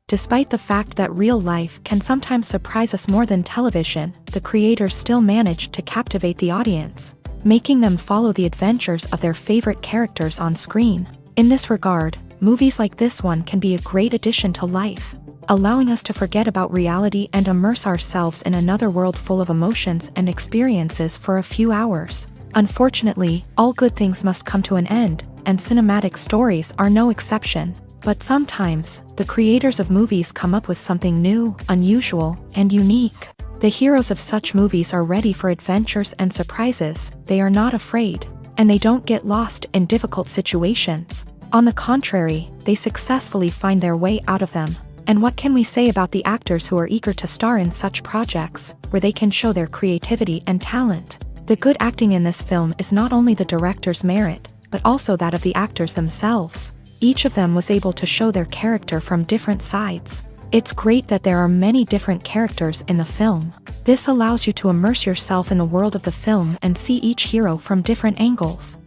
Despite the fact that real life can sometimes surprise us more than television, the creators still manage to captivate the audience, making them follow the adventures of their favorite characters on screen. In this regard, movies like this one can be a great addition to life, allowing us to forget about reality and immerse ourselves in another world full of emotions and experiences for a few hours. Unfortunately, all good things must come to an end, and cinematic stories are no exception. But sometimes, the creators of movies come up with something new, unusual, and unique. The heroes of such movies are ready for adventures and surprises, they are not afraid, and they don't get lost in difficult situations. On the contrary, they successfully find their way out of them. And what can we say about the actors who are eager to star in such projects, where they can show their creativity and talent? The good acting in this film is not only the director's merit, but also that of the actors themselves. Each of them was able to show their character from different sides. It's great that there are many different characters in the film. This allows you to immerse yourself in the world of the film and see each hero from different angles.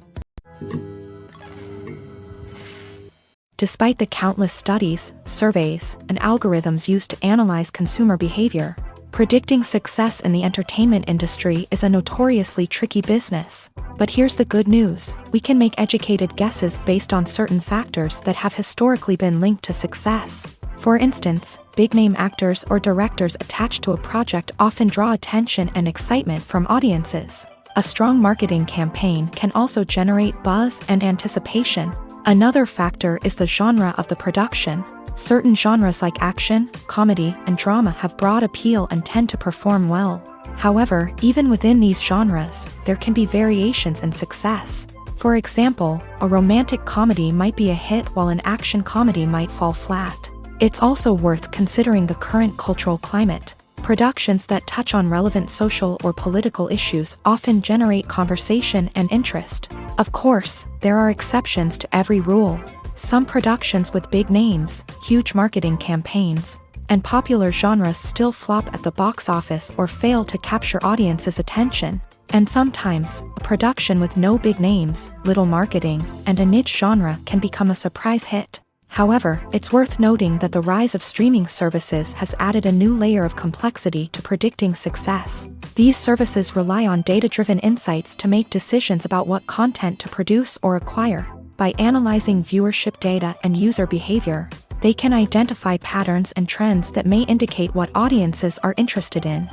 Despite the countless studies, surveys, and algorithms used to analyze consumer behavior, predicting success in the entertainment industry is a notoriously tricky business. But here's the good news: we can make educated guesses based on certain factors that have historically been linked to success. For instance, big-name actors or directors attached to a project often draw attention and excitement from audiences. A strong marketing campaign can also generate buzz and anticipation. Another factor is the genre of the production. Certain genres like action, comedy, and drama have broad appeal and tend to perform well. However, even within these genres, there can be variations in success. For example, a romantic comedy might be a hit while an action comedy might fall flat. It's also worth considering the current cultural climate. Productions that touch on relevant social or political issues often generate conversation and interest. Of course, there are exceptions to every rule. Some productions with big names, huge marketing campaigns, and popular genres still flop at the box office or fail to capture audiences' attention. And sometimes, a production with no big names, little marketing, and a niche genre can become a surprise hit. However, it's worth noting that the rise of streaming services has added a new layer of complexity to predicting success. These services rely on data-driven insights to make decisions about what content to produce or acquire. By analyzing viewership data and user behavior, they can identify patterns and trends that may indicate what audiences are interested in.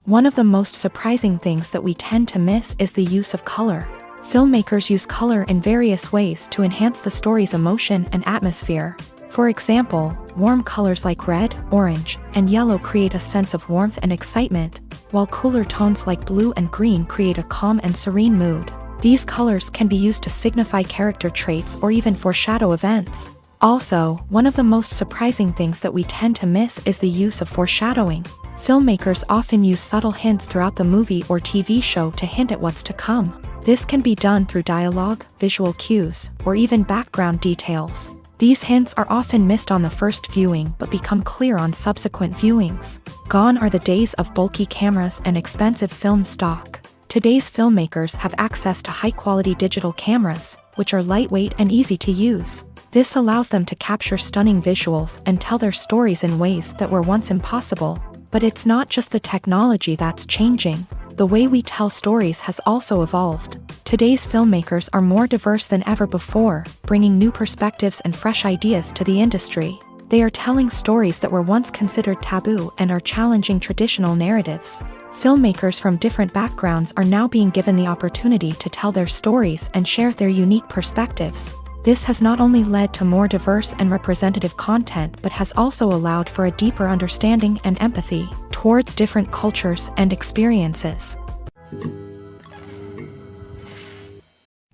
One of the most surprising things that we tend to miss is the use of color. Filmmakers use color in various ways to enhance the story's emotion and atmosphere. For example, warm colors like red, orange, and yellow create a sense of warmth and excitement, while cooler tones like blue and green create a calm and serene mood. These colors can be used to signify character traits or even foreshadow events. Also, one of the most surprising things that we tend to miss is the use of foreshadowing. Filmmakers often use subtle hints throughout the movie or TV show to hint at what's to come. This can be done through dialogue, visual cues, or even background details. These hints are often missed on the first viewing but become clear on subsequent viewings. Gone are the days of bulky cameras and expensive film stock. Today's filmmakers have access to high-quality digital cameras, which are lightweight and easy to use. This allows them to capture stunning visuals and tell their stories in ways that were once impossible. But it's not just the technology that's changing. The way we tell stories has also evolved. Today's filmmakers are more diverse than ever before, bringing new perspectives and fresh ideas to the industry. They are telling stories that were once considered taboo and are challenging traditional narratives. Filmmakers from different backgrounds are now being given the opportunity to tell their stories and share their unique perspectives. This has not only led to more diverse and representative content but has also allowed for a deeper understanding and empathy towards different cultures and experiences.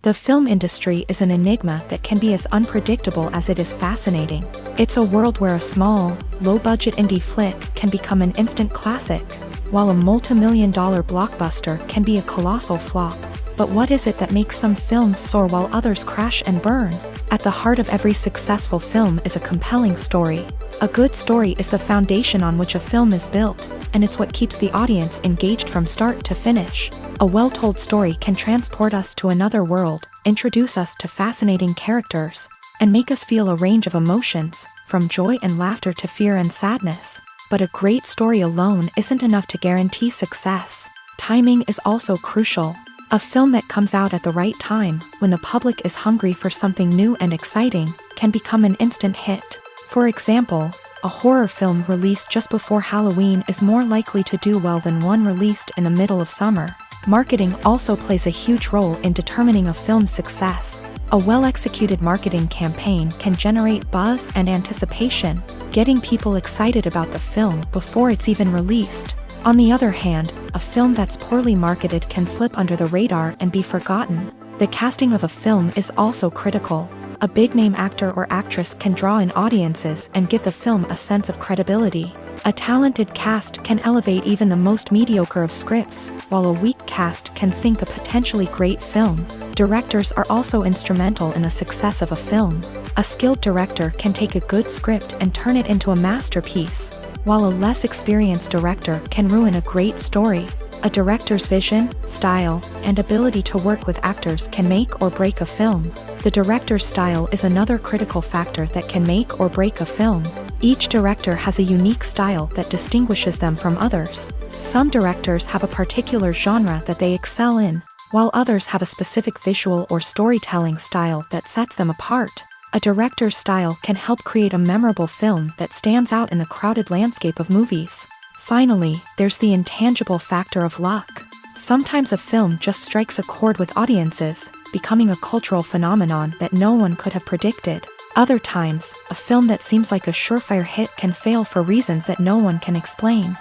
The film industry is an enigma that can be as unpredictable as it is fascinating. It's a world where a small, low-budget indie flick can become an instant classic, while a multi-million-dollar blockbuster can be a colossal flop. But what is it that makes some films soar while others crash and burn? At the heart of every successful film is a compelling story. A good story is the foundation on which a film is built, and it's what keeps the audience engaged from start to finish. A well-told story can transport us to another world, introduce us to fascinating characters, and make us feel a range of emotions, from joy and laughter to fear and sadness. But a great story alone isn't enough to guarantee success. Timing is also crucial. A film that comes out at the right time, when the public is hungry for something new and exciting, can become an instant hit. For example, a horror film released just before Halloween is more likely to do well than one released in the middle of summer. Marketing also plays a huge role in determining a film's success. A well-executed marketing campaign can generate buzz and anticipation, getting people excited about the film before it's even released. On the other hand, a film that's poorly marketed can slip under the radar and be forgotten. The casting of a film is also critical. A big-name actor or actress can draw in audiences and give the film a sense of credibility. A talented cast can elevate even the most mediocre of scripts, while a weak cast can sink a potentially great film. Directors are also instrumental in the success of a film. A skilled director can take a good script and turn it into a masterpiece, while a less experienced director can ruin a great story. A director's vision, style, and ability to work with actors can make or break a film. The director's style is another critical factor that can make or break a film. Each director has a unique style that distinguishes them from others. Some directors have a particular genre that they excel in, while others have a specific visual or storytelling style that sets them apart. A director's style can help create a memorable film that stands out in the crowded landscape of movies. Finally, there's the intangible factor of luck. Sometimes a film just strikes a chord with audiences, becoming a cultural phenomenon that no one could have predicted. Other times, a film that seems like a surefire hit can fail for reasons that no one can explain.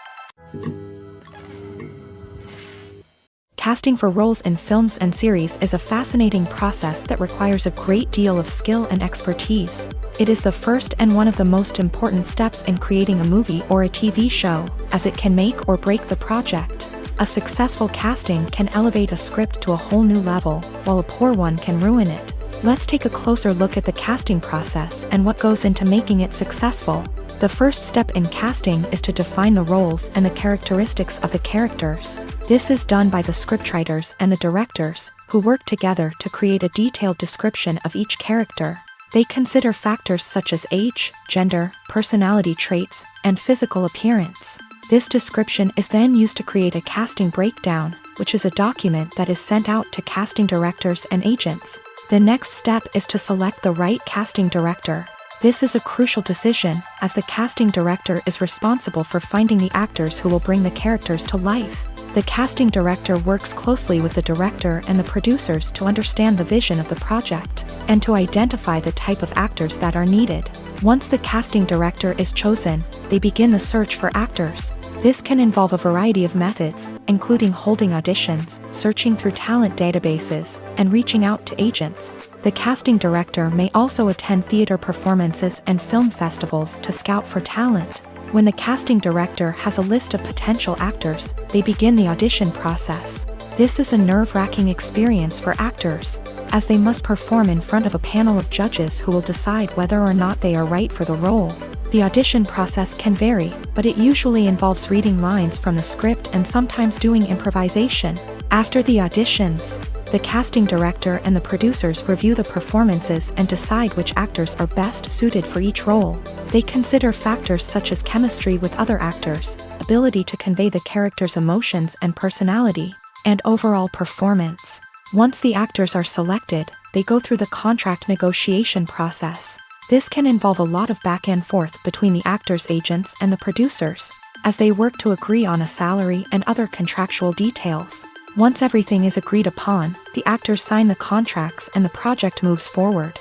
Casting for roles in films and series is a fascinating process that requires a great deal of skill and expertise. It is the first and one of the most important steps in creating a movie or a TV show, as it can make or break the project. A successful casting can elevate a script to a whole new level, while a poor one can ruin it. Let's take a closer look at the casting process and what goes into making it successful. The first step in casting is to define the roles and the characteristics of the characters. This is done by the scriptwriters and the directors, who work together to create a detailed description of each character. They consider factors such as age, gender, personality traits, and physical appearance. This description is then used to create a casting breakdown, which is a document that is sent out to casting directors and agents. The next step is to select the right casting director. This is a crucial decision, as the casting director is responsible for finding the actors who will bring the characters to life. The casting director works closely with the director and the producers to understand the vision of the project, and to identify the type of actors that are needed. Once the casting director is chosen, they begin the search for actors. This can involve a variety of methods, including holding auditions, searching through talent databases, and reaching out to agents. The casting director may also attend theater performances and film festivals to scout for talent. When the casting director has a list of potential actors, they begin the audition process. This is a nerve-wracking experience for actors, as they must perform in front of a panel of judges who will decide whether or not they are right for the role. The audition process can vary, but it usually involves reading lines from the script and sometimes doing improvisation. After the auditions, the casting director and the producers review the performances and decide which actors are best suited for each role. They consider factors such as chemistry with other actors, ability to convey the character's emotions and personality, and overall performance. Once the actors are selected, they go through the contract negotiation process. This can involve a lot of back and forth between the actors' agents and the producers, as they work to agree on a salary and other contractual details. Once everything is agreed upon, the actors sign the contracts and the project moves forward.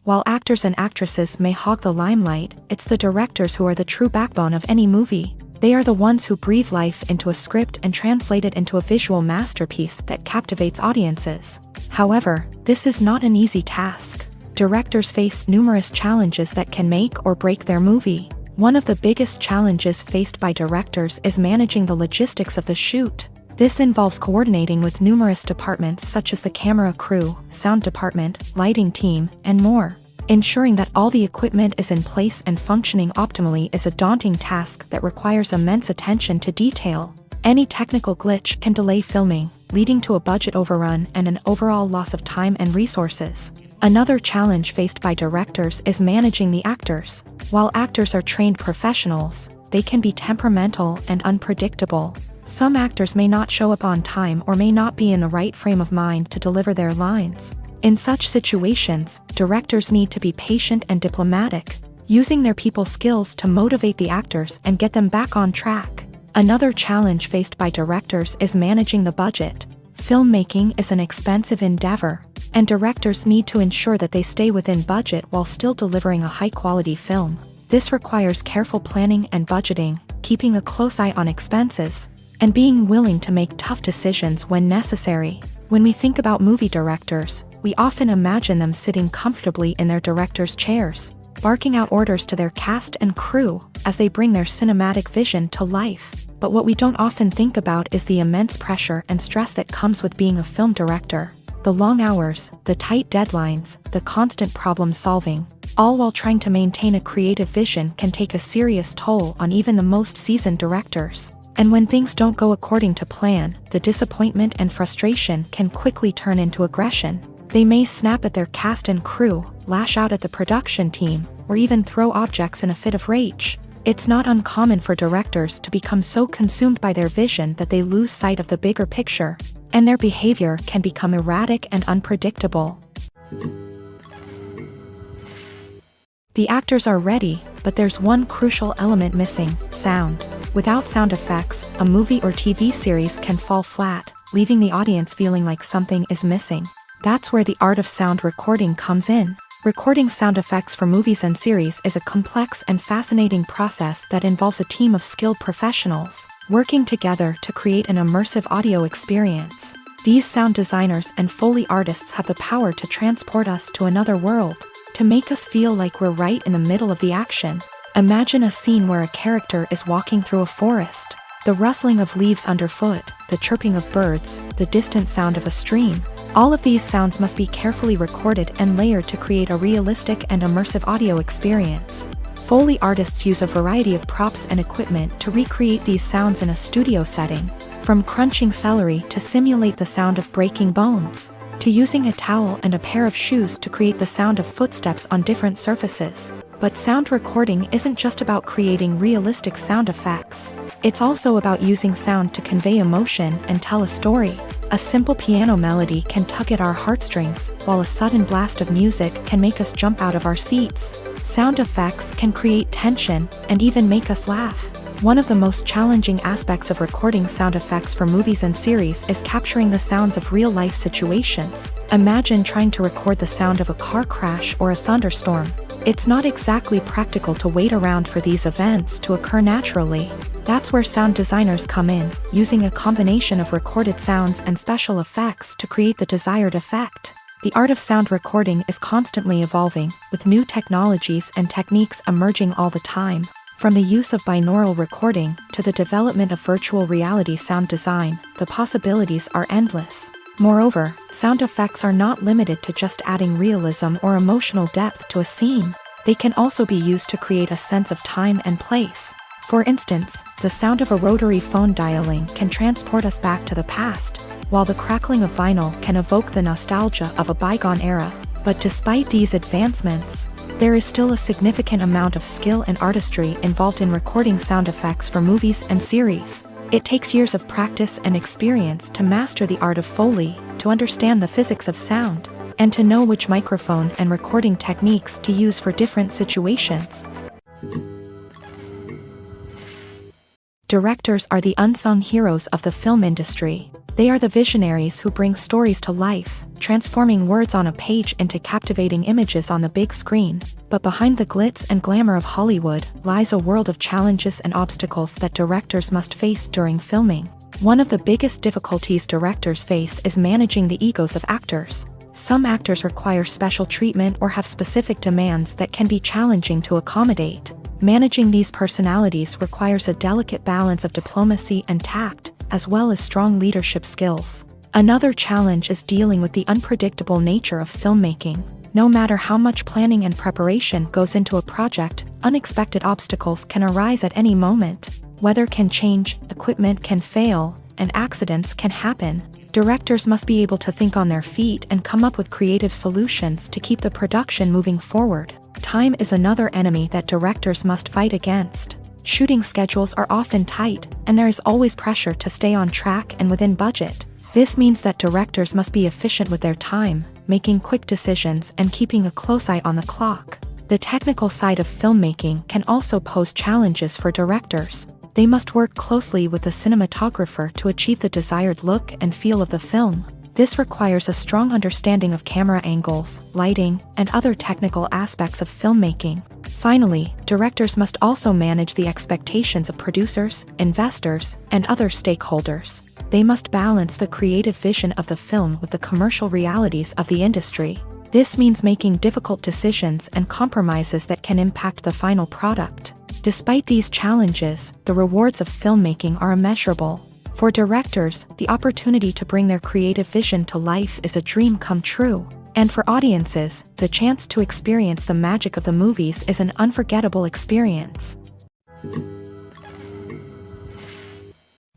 While actors and actresses may hog the limelight, it's the directors who are the true backbone of any movie. They are the ones who breathe life into a script and translate it into a visual masterpiece that captivates audiences. However, this is not an easy task. Directors face numerous challenges that can make or break their movie. One of the biggest challenges faced by directors is managing the logistics of the shoot. This involves coordinating with numerous departments such as the camera crew, sound department, lighting team, and more. Ensuring that all the equipment is in place and functioning optimally is a daunting task that requires immense attention to detail. Any technical glitch can delay filming, leading to a budget overrun and an overall loss of time and resources. Another challenge faced by directors is managing the actors. While actors are trained professionals, they can be temperamental and unpredictable. Some actors may not show up on time or may not be in the right frame of mind to deliver their lines. In such situations, directors need to be patient and diplomatic, using their people skills to motivate the actors and get them back on track. Another challenge faced by directors is managing the budget. Filmmaking is an expensive endeavor, and directors need to ensure that they stay within budget while still delivering a high-quality film. This requires careful planning and budgeting, keeping a close eye on expenses, and being willing to make tough decisions when necessary. When we think about movie directors, we often imagine them sitting comfortably in their director's chairs, barking out orders to their cast and crew as they bring their cinematic vision to life. But what we don't often think about is the immense pressure and stress that comes with being a film director. The long hours, the tight deadlines, the constant problem solving, all while trying to maintain a creative vision can take a serious toll on even the most seasoned directors. And when things don't go according to plan, the disappointment and frustration can quickly turn into aggression. They may snap at their cast and crew, lash out at the production team, or even throw objects in a fit of rage. It's not uncommon for directors to become so consumed by their vision that they lose sight of the bigger picture, and their behavior can become erratic and unpredictable. The actors are ready, but there's one crucial element missing: sound. Without sound effects, a movie or TV series can fall flat, leaving the audience feeling like something is missing. That's where the art of sound recording comes in. Recording sound effects for movies and series is a complex and fascinating process that involves a team of skilled professionals working together to create an immersive audio experience. These sound designers and Foley artists have the power to transport us to another world, to make us feel like we're right in the middle of the action. Imagine a scene where a character is walking through a forest. The rustling of leaves underfoot, the chirping of birds, the distant sound of a stream. All of these sounds must be carefully recorded and layered to create a realistic and immersive audio experience. Foley artists use a variety of props and equipment to recreate these sounds in a studio setting, from crunching celery to simulate the sound of breaking bones, to using a towel and a pair of shoes to create the sound of footsteps on different surfaces. But sound recording isn't just about creating realistic sound effects. It's also about using sound to convey emotion and tell a story. A simple piano melody can tug at our heartstrings, while a sudden blast of music can make us jump out of our seats. Sound effects can create tension and even make us laugh. One of the most challenging aspects of recording sound effects for movies and series is capturing the sounds of real-life situations. Imagine trying to record the sound of a car crash or a thunderstorm. It's not exactly practical to wait around for these events to occur naturally. That's where sound designers come in, using a combination of recorded sounds and special effects to create the desired effect. The art of sound recording is constantly evolving, with new technologies and techniques emerging all the time. From the use of binaural recording to the development of virtual reality sound design, the possibilities are endless. Moreover, sound effects are not limited to just adding realism or emotional depth to a scene. They can also be used to create a sense of time and place. For instance, the sound of a rotary phone dialing can transport us back to the past, while the crackling of vinyl can evoke the nostalgia of a bygone era. But despite these advancements, there is still a significant amount of skill and artistry involved in recording sound effects for movies and series. It takes years of practice and experience to master the art of Foley, to understand the physics of sound, and to know which microphone and recording techniques to use for different situations. Directors are the unsung heroes of the film industry. They are the visionaries who bring stories to life, transforming words on a page into captivating images on the big screen. But behind the glitz and glamour of Hollywood lies a world of challenges and obstacles that directors must face during filming. One of the biggest difficulties directors face is managing the egos of actors. Some actors require special treatment or have specific demands that can be challenging to accommodate. Managing these personalities requires a delicate balance of diplomacy and tact, as well as strong leadership skills. Another challenge is dealing with the unpredictable nature of filmmaking. No matter how much planning and preparation goes into a project, unexpected obstacles can arise at any moment. Weather can change, equipment can fail, and accidents can happen. Directors must be able to think on their feet and come up with creative solutions to keep the production moving forward. Time is another enemy that directors must fight against. Shooting schedules are often tight, and there is always pressure to stay on track and within budget. This means that directors must be efficient with their time, making quick decisions and keeping a close eye on the clock. The technical side of filmmaking can also pose challenges for directors. They must work closely with the cinematographer to achieve the desired look and feel of the film. This requires a strong understanding of camera angles, lighting, and other technical aspects of filmmaking. Finally, directors must also manage the expectations of producers, investors, and other stakeholders. They must balance the creative vision of the film with the commercial realities of the industry. This means making difficult decisions and compromises that can impact the final product. Despite these challenges, the rewards of filmmaking are immeasurable. For directors, the opportunity to bring their creative vision to life is a dream come true. And for audiences, the chance to experience the magic of the movies is an unforgettable experience.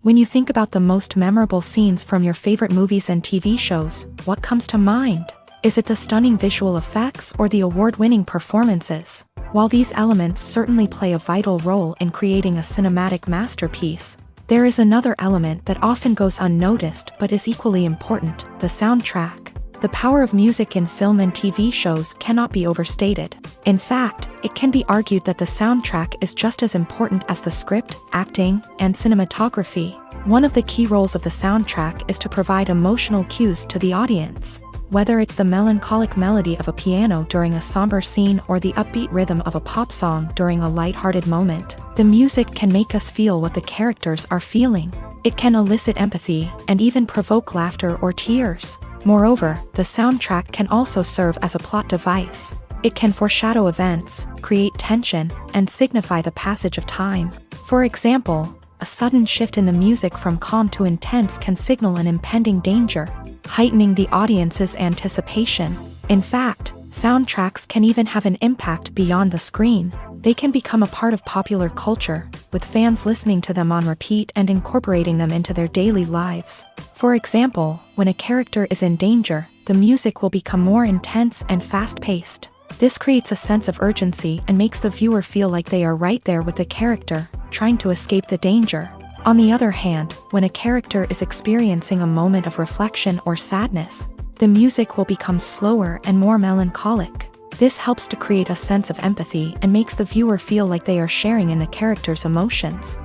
When you think about the most memorable scenes from your favorite movies and TV shows, what comes to mind? Is it the stunning visual effects or the award-winning performances? While these elements certainly play a vital role in creating a cinematic masterpiece, there is another element that often goes unnoticed but is equally important: the soundtrack. The power of music in film and TV shows cannot be overstated. In fact, it can be argued that the soundtrack is just as important as the script, acting, and cinematography. One of the key roles of the soundtrack is to provide emotional cues to the audience. Whether it's the melancholic melody of a piano during a somber scene or the upbeat rhythm of a pop song during a light-hearted moment, the music can make us feel what the characters are feeling. It can elicit empathy and even provoke laughter or tears. Moreover, the soundtrack can also serve as a plot device. It can foreshadow events, create tension, and signify the passage of time. For example, a sudden shift in the music from calm to intense can signal an impending danger, heightening the audience's anticipation. In fact, soundtracks can even have an impact beyond the screen. They can become a part of popular culture, with fans listening to them on repeat and incorporating them into their daily lives. For example, when a character is in danger, the music will become more intense and fast-paced. This creates a sense of urgency and makes the viewer feel like they are right there with the character, trying to escape the danger. On the other hand, when a character is experiencing a moment of reflection or sadness, the music will become slower and more melancholic. This helps to create a sense of empathy and makes the viewer feel like they are sharing in the character's emotions.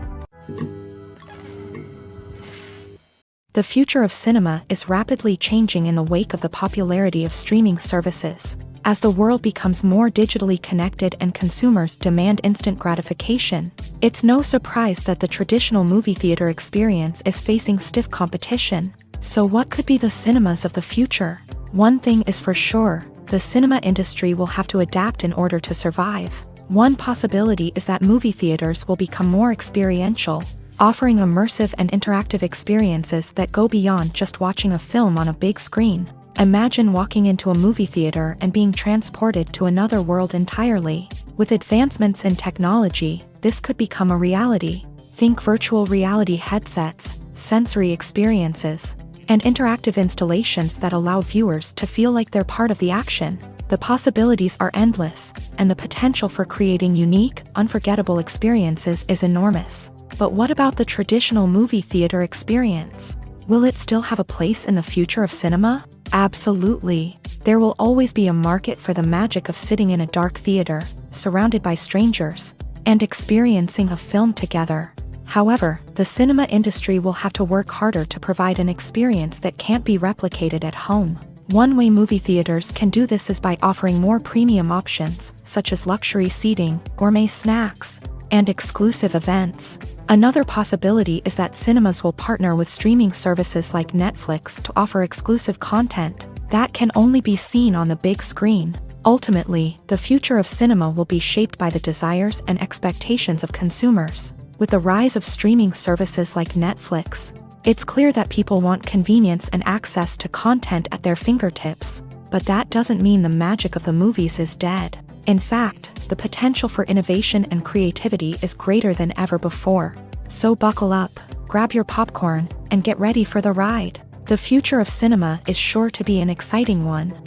The future of cinema is rapidly changing in the wake of the popularity of streaming services. As the world becomes more digitally connected and consumers demand instant gratification, it's no surprise that the traditional movie theater experience is facing stiff competition. So what could be the cinemas of the future? One thing is for sure: the cinema industry will have to adapt in order to survive. One possibility is that movie theaters will become more experiential, offering immersive and interactive experiences that go beyond just watching a film on a big screen. Imagine walking into a movie theater and being transported to another world entirely. With advancements in technology, this could become a reality. Think virtual reality headsets, sensory experiences, and interactive installations that allow viewers to feel like they're part of the action. The possibilities are endless, and the potential for creating unique, unforgettable experiences is enormous. But what about the traditional movie theater experience? Will it still have a place in the future of cinema? Absolutely. There will always be a market for the magic of sitting in a dark theater, surrounded by strangers, and experiencing a film together. However, the cinema industry will have to work harder to provide an experience that can't be replicated at home. One way movie theaters can do this is by offering more premium options, such as luxury seating, gourmet snacks, and exclusive events. Another possibility is that cinemas will partner with streaming services like Netflix to offer exclusive content that can only be seen on the big screen. Ultimately, the future of cinema will be shaped by the desires and expectations of consumers. With the rise of streaming services like Netflix, it's clear that people want convenience and access to content at their fingertips. But that doesn't mean the magic of the movies is dead. In fact, the potential for innovation and creativity is greater than ever before. So buckle up, grab your popcorn, and get ready for the ride. The future of cinema is sure to be an exciting one.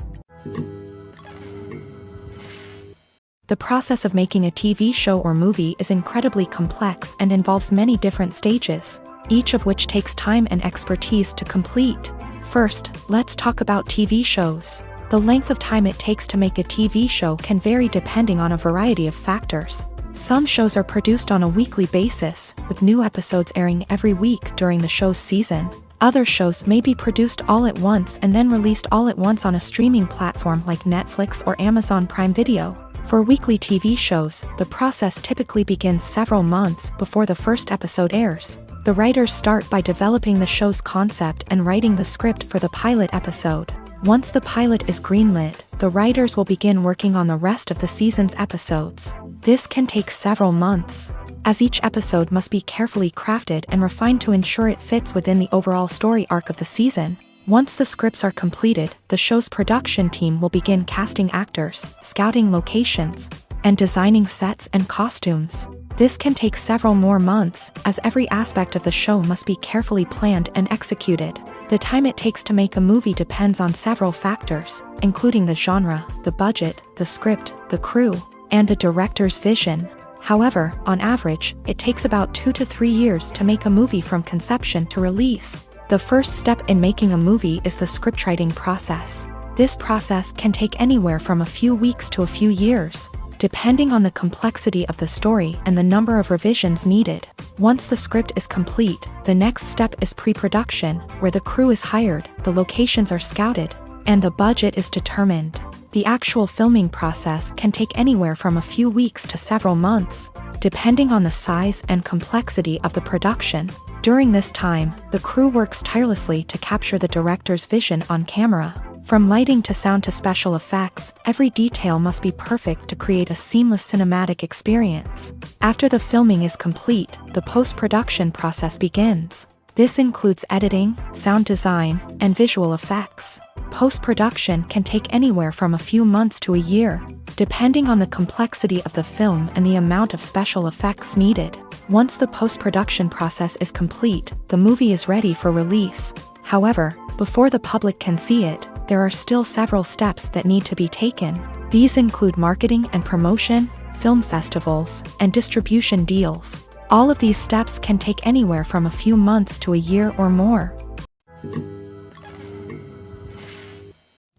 The process of making a TV show or movie is incredibly complex and involves many different stages, each of which takes time and expertise to complete. First, let's talk about TV shows. The length of time it takes to make a TV show can vary depending on a variety of factors. Some shows are produced on a weekly basis, with new episodes airing every week during the show's season. Other shows may be produced all at once and then released all at once on a streaming platform like Netflix or Amazon Prime Video. For weekly TV shows, the process typically begins several months before the first episode airs. The writers start by developing the show's concept and writing the script for the pilot episode. Once the pilot is greenlit, the writers will begin working on the rest of the season's episodes. This can take several months, as each episode must be carefully crafted and refined to ensure it fits within the overall story arc of the season. Once the scripts are completed, the show's production team will begin casting actors, scouting locations, and designing sets and costumes. This can take several more months, as every aspect of the show must be carefully planned and executed. The time it takes to make a movie depends on several factors, including the genre, the budget, the script, the crew, and the director's vision. However, on average, it takes about 2 to 3 years to make a movie from conception to release. The first step in making a movie is the scriptwriting process. This process can take anywhere from a few weeks to a few years, depending on the complexity of the story and the number of revisions needed. Once the script is complete, the next step is pre-production, where the crew is hired, the locations are scouted, and the budget is determined. The actual filming process can take anywhere from a few weeks to several months, depending on the size and complexity of the production. During this time, the crew works tirelessly to capture the director's vision on camera. From lighting to sound to special effects, every detail must be perfect to create a seamless cinematic experience. After the filming is complete, the post-production process begins. This includes editing, sound design, and visual effects. Post-production can take anywhere from a few months to a year, depending on the complexity of the film and the amount of special effects needed. Once the post-production process is complete, the movie is ready for release. However, before the public can see it, there are still several steps that need to be taken. These include marketing and promotion, film festivals, and distribution deals. All of these steps can take anywhere from a few months to a year or more.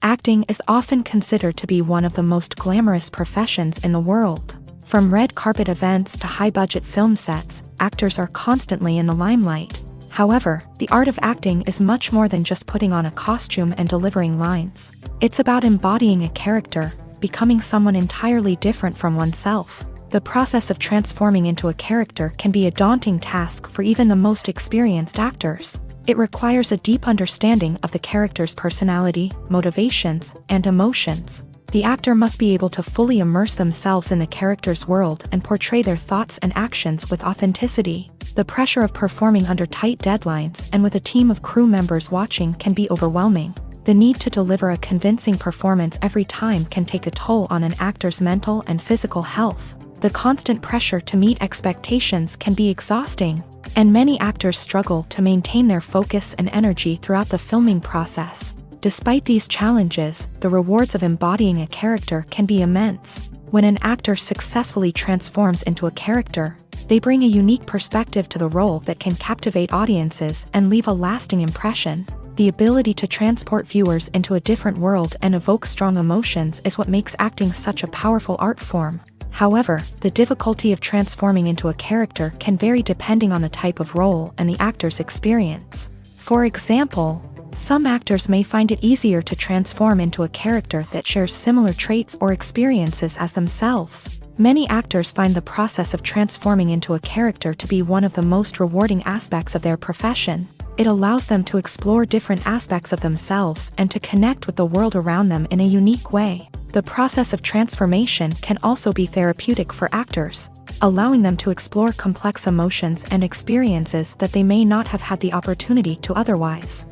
Acting is often considered to be one of the most glamorous professions in the world. From red carpet events to high-budget film sets, actors are constantly in the limelight. However, the art of acting is much more than just putting on a costume and delivering lines. It's about embodying a character, becoming someone entirely different from oneself. The process of transforming into a character can be a daunting task for even the most experienced actors. It requires a deep understanding of the character's personality, motivations, and emotions. The actor must be able to fully immerse themselves in the character's world and portray their thoughts and actions with authenticity. The pressure of performing under tight deadlines and with a team of crew members watching can be overwhelming. The need to deliver a convincing performance every time can take a toll on an actor's mental and physical health. The constant pressure to meet expectations can be exhausting, and many actors struggle to maintain their focus and energy throughout the filming process. Despite these challenges, the rewards of embodying a character can be immense. When an actor successfully transforms into a character, They bring a unique perspective to the role that can captivate audiences and leave a lasting impression. The ability to transport viewers into a different world and evoke strong emotions is what makes acting such a powerful art form. However, the difficulty of transforming into a character can vary depending on the type of role and the actor's experience. For example, some actors may find it easier to transform into a character that shares similar traits or experiences as themselves. Many actors find the process of transforming into a character to be one of the most rewarding aspects of their profession. It allows them to explore different aspects of themselves and to connect with the world around them in a unique way. The process of transformation can also be therapeutic for actors, allowing them to explore complex emotions and experiences that they may not have had the opportunity to otherwise.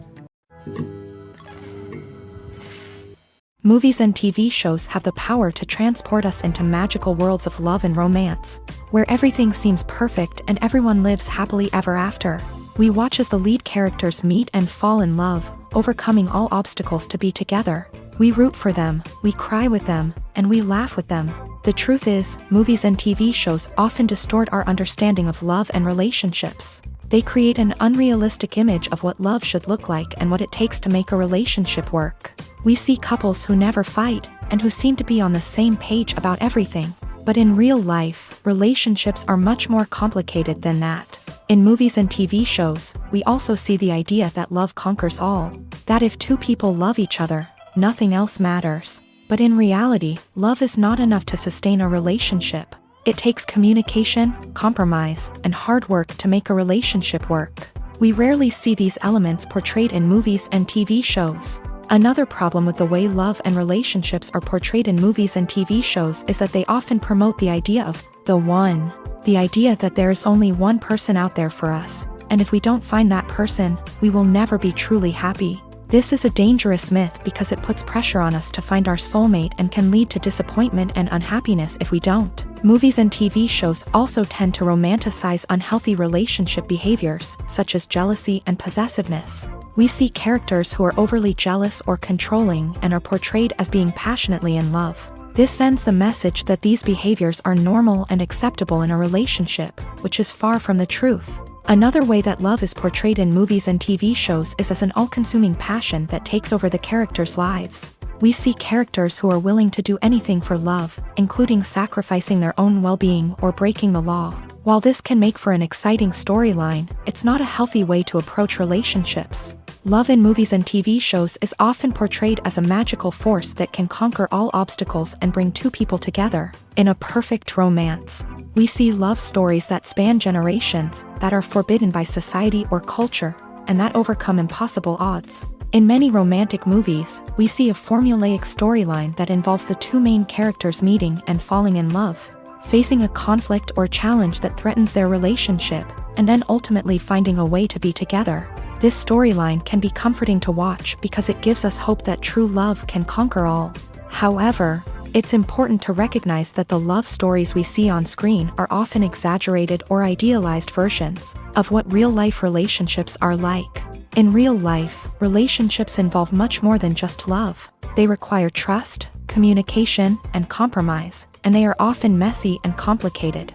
Movies and TV shows have the power to transport us into magical worlds of love and romance, where everything seems perfect and everyone lives happily ever after. We watch as the lead characters meet and fall in love, overcoming all obstacles to be together. We root for them, we cry with them, and we laugh with them. The truth is, movies and TV shows often distort our understanding of love and relationships. They create an unrealistic image of what love should look like and what it takes to make a relationship work. We see couples who never fight, and who seem to be on the same page about everything. But in real life, relationships are much more complicated than that. In movies and TV shows, we also see the idea that love conquers all. That if two people love each other, nothing else matters. But in reality, love is not enough to sustain a relationship. It takes communication, compromise, and hard work to make a relationship work. We rarely see these elements portrayed in movies and TV shows. Another problem with the way love and relationships are portrayed in movies and TV shows is that they often promote the idea of the one. The idea that there is only one person out there for us, and if we don't find that person, we will never be truly happy. This is a dangerous myth because it puts pressure on us to find our soulmate and can lead to disappointment and unhappiness if we don't. Movies and TV shows also tend to romanticize unhealthy relationship behaviors, such as jealousy and possessiveness. We see characters who are overly jealous or controlling and are portrayed as being passionately in love. This sends the message that these behaviors are normal and acceptable in a relationship, which is far from the truth. Another way that love is portrayed in movies and TV shows is as an all-consuming passion that takes over the characters' lives. We see characters who are willing to do anything for love, including sacrificing their own well-being or breaking the law. While this can make for an exciting storyline, it's not a healthy way to approach relationships. Love in movies and TV shows is often portrayed as a magical force that can conquer all obstacles and bring two people together. In a perfect romance, we see love stories that span generations, that are forbidden by society or culture, and that overcome impossible odds. In many romantic movies, we see a formulaic storyline that involves the two main characters meeting and falling in love, facing a conflict or challenge that threatens their relationship, and then ultimately finding a way to be together. This storyline can be comforting to watch because it gives us hope that true love can conquer all. However, it's important to recognize that the love stories we see on screen are often exaggerated or idealized versions of what real-life relationships are like. In real life, relationships involve much more than just love. They require trust, communication, and compromise, and they are often messy and complicated.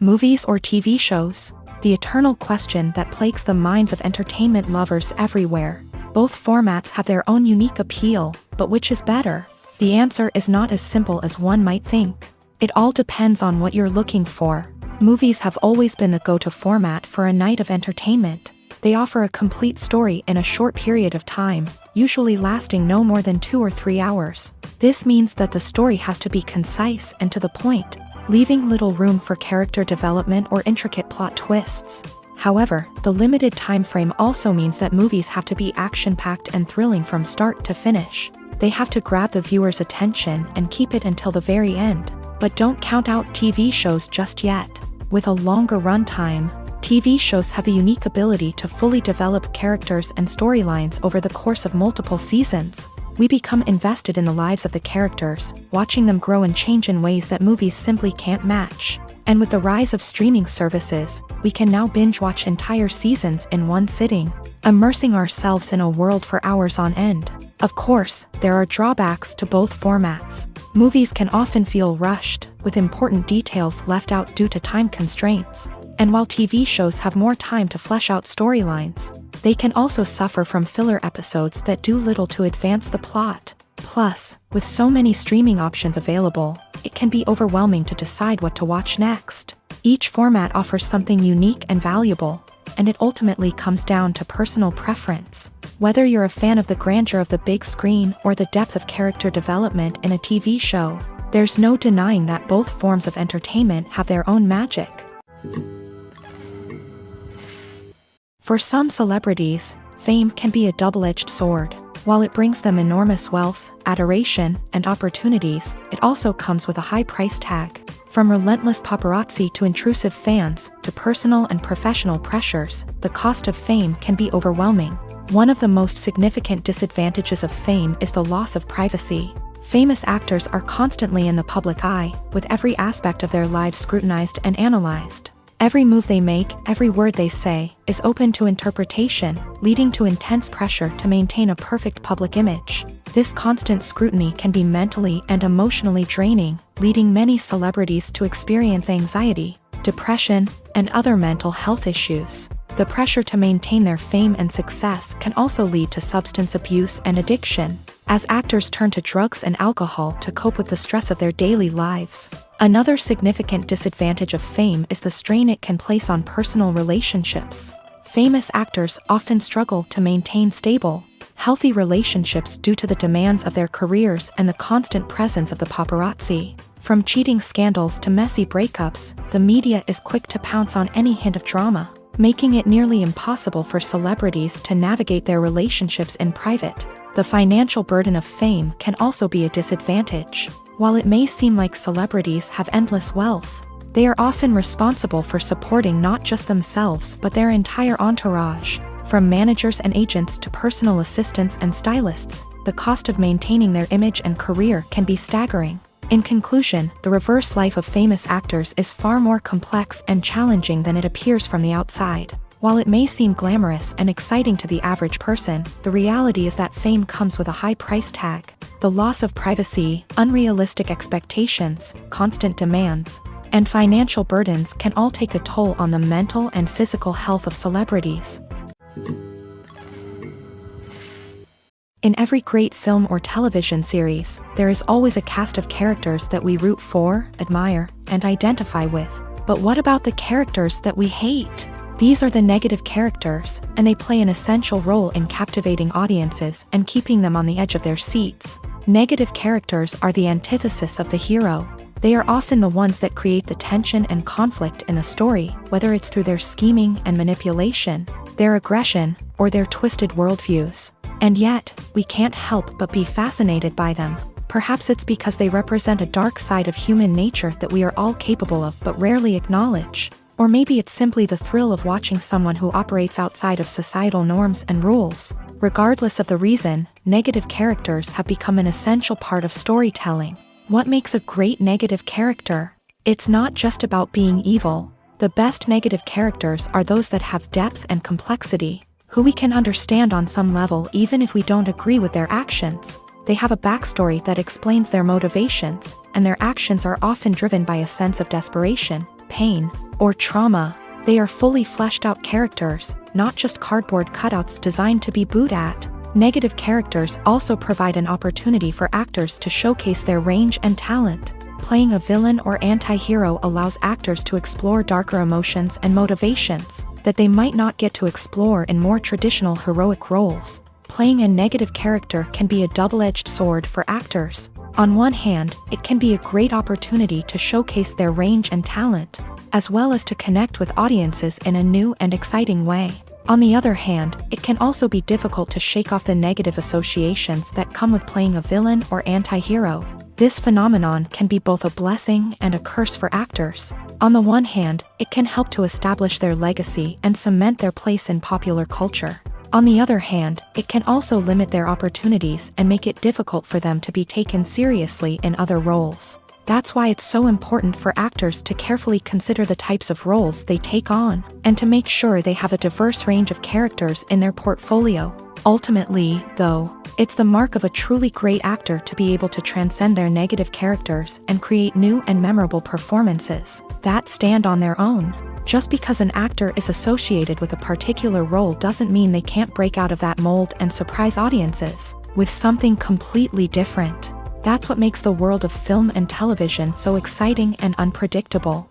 Movies or TV shows? The eternal question that plagues the minds of entertainment lovers everywhere. Both formats have their own unique appeal, but which is better? The answer is not as simple as one might think. It all depends on what you're looking for. Movies have always been the go-to format for a night of entertainment. They offer a complete story in a short period of time, usually lasting no more than 2 or 3 hours. This means that the story has to be concise and to the point, leaving little room for character development or intricate plot twists. However, the limited time frame also means that movies have to be action-packed and thrilling from start to finish. They have to grab the viewer's attention and keep it until the very end. But don't count out TV shows just yet. With a longer runtime, TV shows have the unique ability to fully develop characters and storylines over the course of multiple seasons. We become invested in the lives of the characters, watching them grow and change in ways that movies simply can't match. And with the rise of streaming services, we can now binge-watch entire seasons in one sitting, immersing ourselves in a world for hours on end. Of course, there are drawbacks to both formats. Movies can often feel rushed, with important details left out due to time constraints. And while TV shows have more time to flesh out storylines, they can also suffer from filler episodes that do little to advance the plot. Plus, with so many streaming options available, it can be overwhelming to decide what to watch next. Each format offers something unique and valuable, and it ultimately comes down to personal preference. Whether you're a fan of the grandeur of the big screen or the depth of character development in a TV show, there's no denying that both forms of entertainment have their own magic. For some celebrities, fame can be a double-edged sword. While it brings them enormous wealth, adoration, and opportunities, it also comes with a high price tag. From relentless paparazzi to intrusive fans, to personal and professional pressures, the cost of fame can be overwhelming. One of the most significant disadvantages of fame is the loss of privacy. Famous actors are constantly in the public eye, with every aspect of their lives scrutinized and analyzed. Every move they make, every word they say, is open to interpretation, leading to intense pressure to maintain a perfect public image. This constant scrutiny can be mentally and emotionally draining, leading many celebrities to experience anxiety, depression, and other mental health issues. The pressure to maintain their fame and success can also lead to substance abuse and addiction, as actors turn to drugs and alcohol to cope with the stress of their daily lives. Another significant disadvantage of fame is the strain it can place on personal relationships. Famous actors often struggle to maintain stable, healthy relationships due to the demands of their careers and the constant presence of the paparazzi. From cheating scandals to messy breakups, the media is quick to pounce on any hint of drama, making it nearly impossible for celebrities to navigate their relationships in private. The financial burden of fame can also be a disadvantage. While it may seem like celebrities have endless wealth, they are often responsible for supporting not just themselves but their entire entourage. From managers and agents to personal assistants and stylists, the cost of maintaining their image and career can be staggering. In conclusion, the reverse life of famous actors is far more complex and challenging than it appears from the outside. While it may seem glamorous and exciting to the average person, the reality is that fame comes with a high price tag. The loss of privacy, unrealistic expectations, constant demands, and financial burdens can all take a toll on the mental and physical health of celebrities. In every great film or television series, there is always a cast of characters that we root for, admire, and identify with. But what about the characters that we hate? These are the negative characters, and they play an essential role in captivating audiences and keeping them on the edge of their seats. Negative characters are the antithesis of the hero. They are often the ones that create the tension and conflict in the story, whether it's through their scheming and manipulation, their aggression, or their twisted worldviews. And yet, we can't help but be fascinated by them. Perhaps it's because they represent a dark side of human nature that we are all capable of but rarely acknowledge. Or maybe it's simply the thrill of watching someone who operates outside of societal norms and rules. Regardless of the reason, negative characters have become an essential part of storytelling. What makes a great negative character? It's not just about being evil. The best negative characters are those that have depth and complexity, who we can understand on some level even if we don't agree with their actions. They have a backstory that explains their motivations, and their actions are often driven by a sense of desperation, pain, or trauma. They are fully fleshed out characters, not just cardboard cutouts designed to be booed at. Negative characters also provide an opportunity for actors to showcase their range and talent. Playing a villain or anti-hero allows actors to explore darker emotions and motivations that they might not get to explore in more traditional heroic roles. Playing a negative character can be a double-edged sword for actors. On one hand, it can be a great opportunity to showcase their range and talent, as well as to connect with audiences in a new and exciting way. On the other hand, it can also be difficult to shake off the negative associations that come with playing a villain or anti-hero. This phenomenon can be both a blessing and a curse for actors. On the one hand, it can help to establish their legacy and cement their place in popular culture. On the other hand, it can also limit their opportunities and make it difficult for them to be taken seriously in other roles. That's why it's so important for actors to carefully consider the types of roles they take on, and to make sure they have a diverse range of characters in their portfolio. Ultimately, though, it's the mark of a truly great actor to be able to transcend their negative characters and create new and memorable performances that stand on their own. Just because an actor is associated with a particular role doesn't mean they can't break out of that mold and surprise audiences with something completely different. That's what makes the world of film and television so exciting and unpredictable.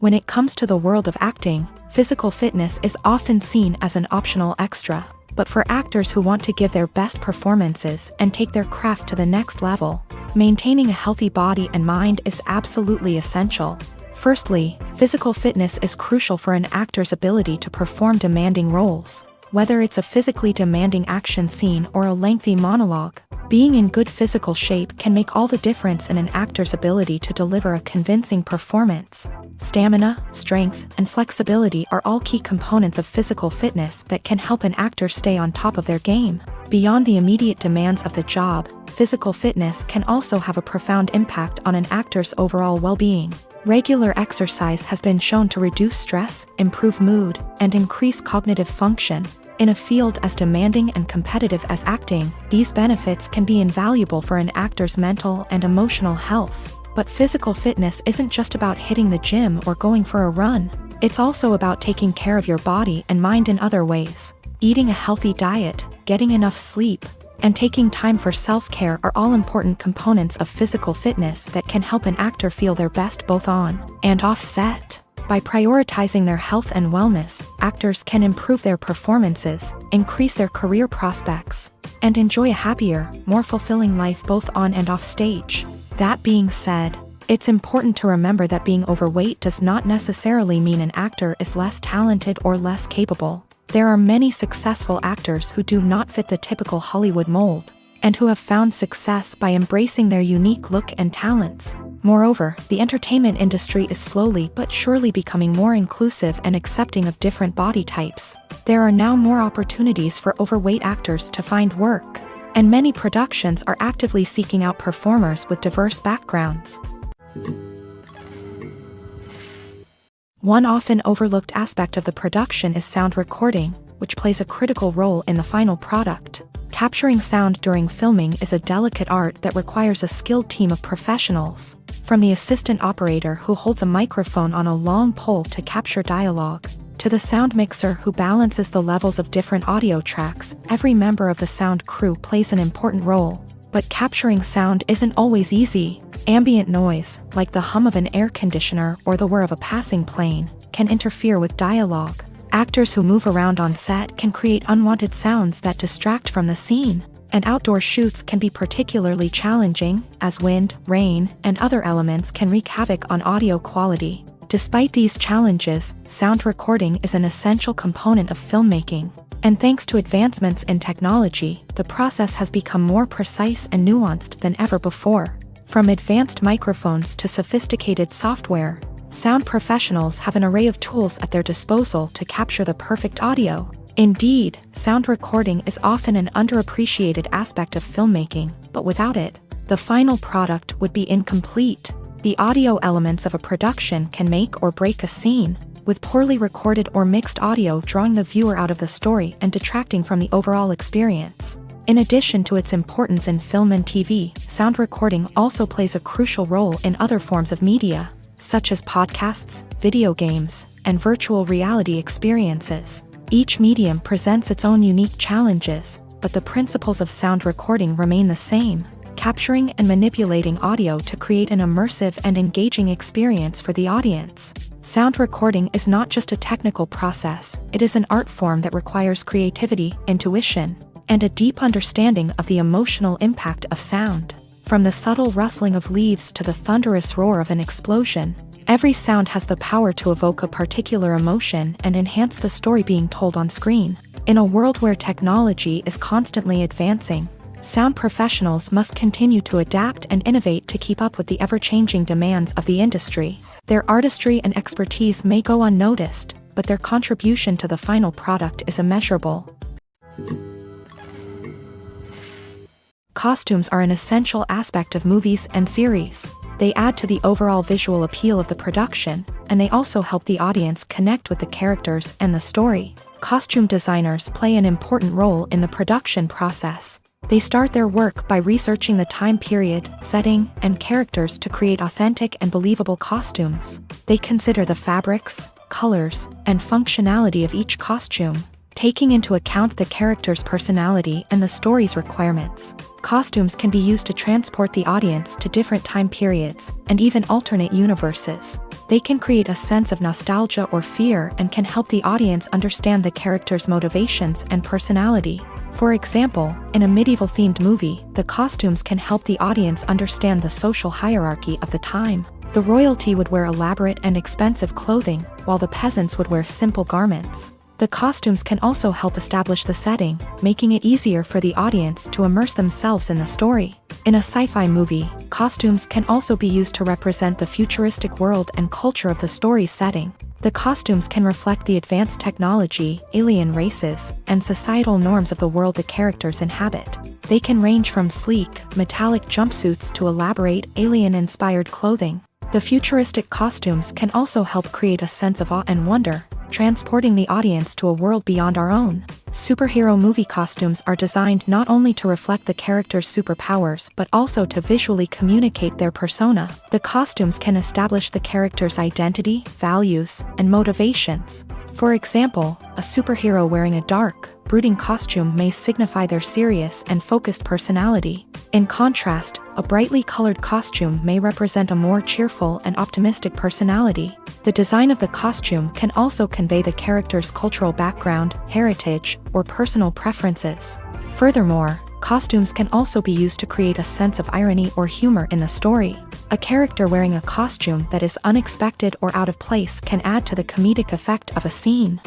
When it comes to the world of acting, physical fitness is often seen as an optional extra. But for actors who want to give their best performances and take their craft to the next level, maintaining a healthy body and mind is absolutely essential. Firstly, physical fitness is crucial for an actor's ability to perform demanding roles. Whether it's a physically demanding action scene or a lengthy monologue, being in good physical shape can make all the difference in an actor's ability to deliver a convincing performance. Stamina, strength, and flexibility are all key components of physical fitness that can help an actor stay on top of their game. Beyond the immediate demands of the job, physical fitness can also have a profound impact on an actor's overall well-being. Regular exercise has been shown to reduce stress, improve mood, and increase cognitive function. In a field as demanding and competitive as acting, these benefits can be invaluable for an actor's mental and emotional health. But physical fitness isn't just about hitting the gym or going for a run. It's also about taking care of your body and mind in other ways. Eating a healthy diet, getting enough sleep, and taking time for self-care are all important components of physical fitness that can help an actor feel their best both on and off set. By prioritizing their health and wellness, actors can improve their performances, increase their career prospects, and enjoy a happier, more fulfilling life both on and off stage. That being said, it's important to remember that being overweight does not necessarily mean an actor is less talented or less capable. There are many successful actors who do not fit the typical Hollywood mold, and who have found success by embracing their unique look and talents. Moreover, the entertainment industry is slowly but surely becoming more inclusive and accepting of different body types. There are now more opportunities for overweight actors to find work, and many productions are actively seeking out performers with diverse backgrounds. One often overlooked aspect of the production is sound recording, which plays a critical role in the final product. Capturing sound during filming is a delicate art that requires a skilled team of professionals. From the assistant operator who holds a microphone on a long pole to capture dialogue, to the sound mixer who balances the levels of different audio tracks, every member of the sound crew plays an important role. But capturing sound isn't always easy. Ambient noise, like the hum of an air conditioner or the whir of a passing plane, can interfere with dialogue. Actors who move around on set can create unwanted sounds that distract from the scene, and outdoor shoots can be particularly challenging, as wind, rain, and other elements can wreak havoc on audio quality. Despite these challenges, sound recording is an essential component of filmmaking, and thanks to advancements in technology, the process has become more precise and nuanced than ever before. From advanced microphones to sophisticated software, sound professionals have an array of tools at their disposal to capture the perfect audio. Indeed, sound recording is often an underappreciated aspect of filmmaking, but without it, the final product would be incomplete. The audio elements of a production can make or break a scene, with poorly recorded or mixed audio drawing the viewer out of the story and detracting from the overall experience. In addition to its importance in film and TV, sound recording also plays a crucial role in other forms of media, such as podcasts, video games, and virtual reality experiences. Each medium presents its own unique challenges, but the principles of sound recording remain the same: capturing and manipulating audio to create an immersive and engaging experience for the audience. Sound recording is not just a technical process, it is an art form that requires creativity, intuition, and a deep understanding of the emotional impact of sound. From the subtle rustling of leaves to the thunderous roar of an explosion, every sound has the power to evoke a particular emotion and enhance the story being told on screen. In a world where technology is constantly advancing, sound professionals must continue to adapt and innovate to keep up with the ever-changing demands of the industry. Their artistry and expertise may go unnoticed, but their contribution to the final product is immeasurable. Costumes are an essential aspect of movies and series. They add to the overall visual appeal of the production, and they also help the audience connect with the characters and the story. Costume designers play an important role in the production process. They start their work by researching the time period, setting, and characters to create authentic and believable costumes. They consider the fabrics, colors, and functionality of each costume, taking into account the character's personality and the story's requirements. Costumes can be used to transport the audience to different time periods and even alternate universes. They can create a sense of nostalgia or fear and can help the audience understand the character's motivations and personality. For example, in a medieval-themed movie, the costumes can help the audience understand the social hierarchy of the time. The royalty would wear elaborate and expensive clothing, while the peasants would wear simple garments. The costumes can also help establish the setting, making it easier for the audience to immerse themselves in the story. In a sci-fi movie, costumes can also be used to represent the futuristic world and culture of the story's setting. The costumes can reflect the advanced technology, alien races, and societal norms of the world the characters inhabit. They can range from sleek, metallic jumpsuits to elaborate, alien-inspired clothing. The futuristic costumes can also help create a sense of awe and wonder, transporting the audience to a world beyond our own. Superhero movie costumes are designed not only to reflect the character's superpowers but also to visually communicate their persona. The costumes can establish the character's identity, values, and motivations. For example, a superhero wearing a dark, brooding costume may signify their serious and focused personality. In contrast, a brightly colored costume may represent a more cheerful and optimistic personality. The design of the costume can also convey the character's cultural background, heritage, or personal preferences. Furthermore, costumes can also be used to create a sense of irony or humor in the story. A character wearing a costume that is unexpected or out of place can add to the comedic effect of a scene.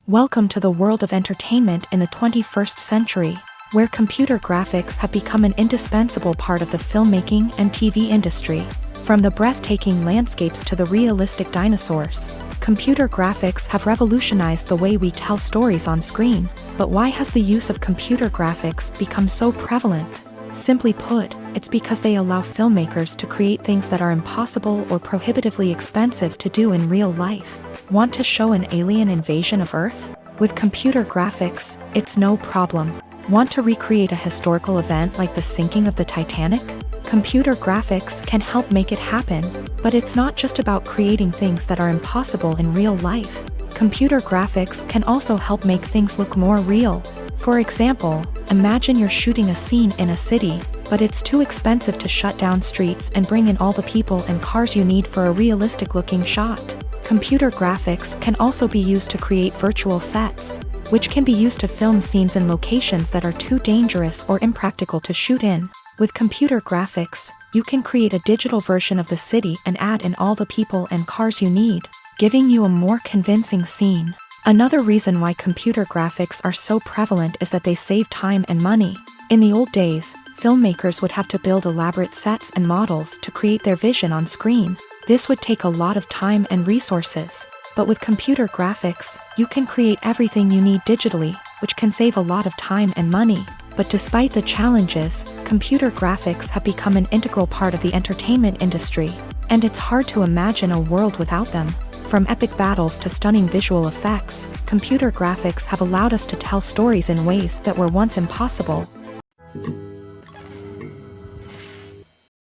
Welcome to the world of entertainment in the 21st century, where computer graphics have become an indispensable part of the filmmaking and TV industry. From the breathtaking landscapes to the realistic dinosaurs, computer graphics have revolutionized the way we tell stories on screen. But why has the use of computer graphics become so prevalent? Simply put, it's because they allow filmmakers to create things that are impossible or prohibitively expensive to do in real life. Want to show an alien invasion of Earth? With computer graphics, it's no problem. Want to recreate a historical event like the sinking of the Titanic? Computer graphics can help make it happen, but it's not just about creating things that are impossible in real life. Computer graphics can also help make things look more real. For example, imagine you're shooting a scene in a city, but it's too expensive to shut down streets and bring in all the people and cars you need for a realistic-looking shot. Computer graphics can also be used to create virtual sets, which can be used to film scenes in locations that are too dangerous or impractical to shoot in. With computer graphics, you can create a digital version of the city and add in all the people and cars you need, giving you a more convincing scene. Another reason why computer graphics are so prevalent is that they save time and money. In the old days, filmmakers would have to build elaborate sets and models to create their vision on screen. This would take a lot of time and resources. But with computer graphics, you can create everything you need digitally, which can save a lot of time and money. But despite the challenges, computer graphics have become an integral part of the entertainment industry, and it's hard to imagine a world without them. From epic battles to stunning visual effects, computer graphics have allowed us to tell stories in ways that were once impossible.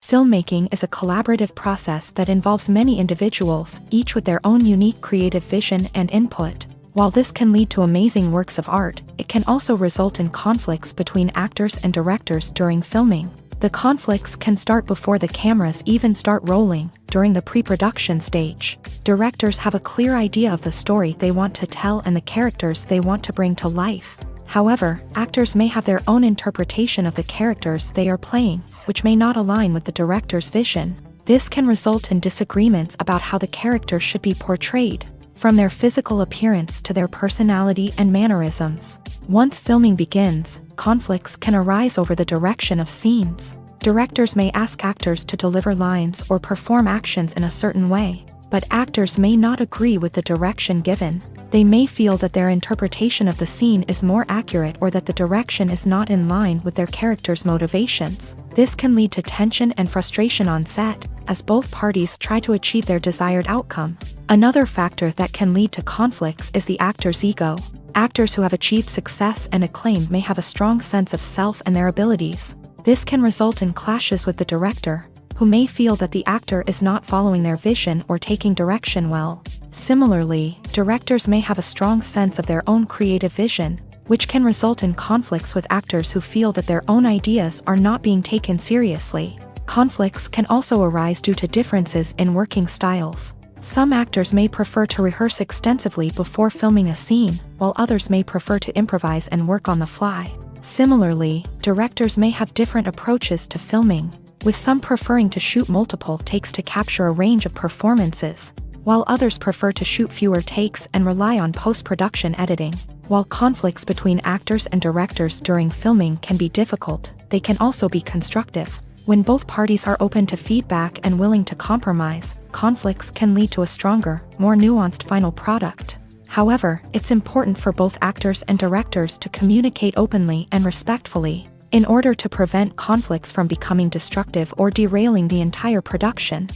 Filmmaking is a collaborative process that involves many individuals, each with their own unique creative vision and input. While this can lead to amazing works of art, it can also result in conflicts between actors and directors during filming. The conflicts can start before the cameras even start rolling, during the pre-production stage. Directors have a clear idea of the story they want to tell and the characters they want to bring to life. However, actors may have their own interpretation of the characters they are playing, which may not align with the director's vision. This can result in disagreements about how the character should be portrayed, from their physical appearance to their personality and mannerisms. Once filming begins, conflicts can arise over the direction of scenes. Directors may ask actors to deliver lines or perform actions in a certain way, but actors may not agree with the direction given. They may feel that their interpretation of the scene is more accurate or that the direction is not in line with their character's motivations. This can lead to tension and frustration on set, as both parties try to achieve their desired outcome. Another factor that can lead to conflicts is the actor's ego. Actors who have achieved success and acclaim may have a strong sense of self and their abilities. This can result in clashes with the director, who may feel that the actor is not following their vision or taking direction well. Similarly, directors may have a strong sense of their own creative vision, which can result in conflicts with actors who feel that their own ideas are not being taken seriously. Conflicts can also arise due to differences in working styles. Some actors may prefer to rehearse extensively before filming a scene, while others may prefer to improvise and work on the fly. Similarly, directors may have different approaches to filming, with some preferring to shoot multiple takes to capture a range of performances, while others prefer to shoot fewer takes and rely on post-production editing. While conflicts between actors and directors during filming can be difficult, they can also be constructive. When both parties are open to feedback and willing to compromise, conflicts can lead to a stronger, more nuanced final product. However, it's important for both actors and directors to communicate openly and respectfully, in order to prevent conflicts from becoming destructive or derailing the entire production.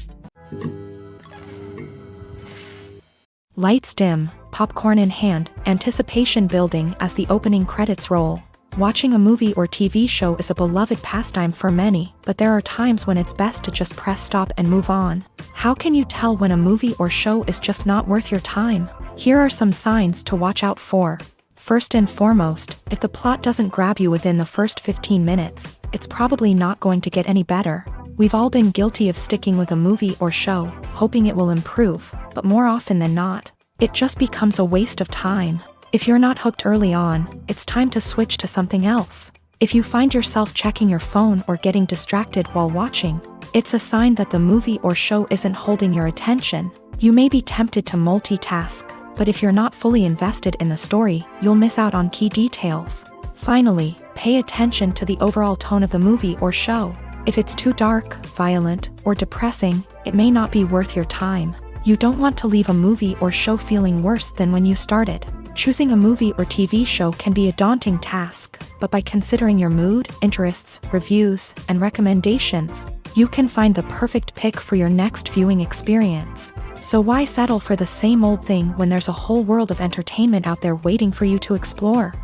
Lights dim, popcorn in hand, anticipation building as the opening credits roll. Watching a movie or TV show is a beloved pastime for many, but there are times when it's best to just press stop and move on. How can you tell when a movie or show is just not worth your time? Here are some signs to watch out for. First and foremost, if the plot doesn't grab you within the first 15 minutes, it's probably not going to get any better. We've all been guilty of sticking with a movie or show, hoping it will improve, but more often than not, it just becomes a waste of time. If you're not hooked early on, it's time to switch to something else. If you find yourself checking your phone or getting distracted while watching, it's a sign that the movie or show isn't holding your attention. You may be tempted to multitask, but if you're not fully invested in the story, you'll miss out on key details. Finally, pay attention to the overall tone of the movie or show. If it's too dark, violent, or depressing, it may not be worth your time. You don't want to leave a movie or show feeling worse than when you started. Choosing a movie or TV show can be a daunting task, but by considering your mood, interests, reviews, and recommendations, you can find the perfect pick for your next viewing experience. So why settle for the same old thing when there's a whole world of entertainment out there waiting for you to explore?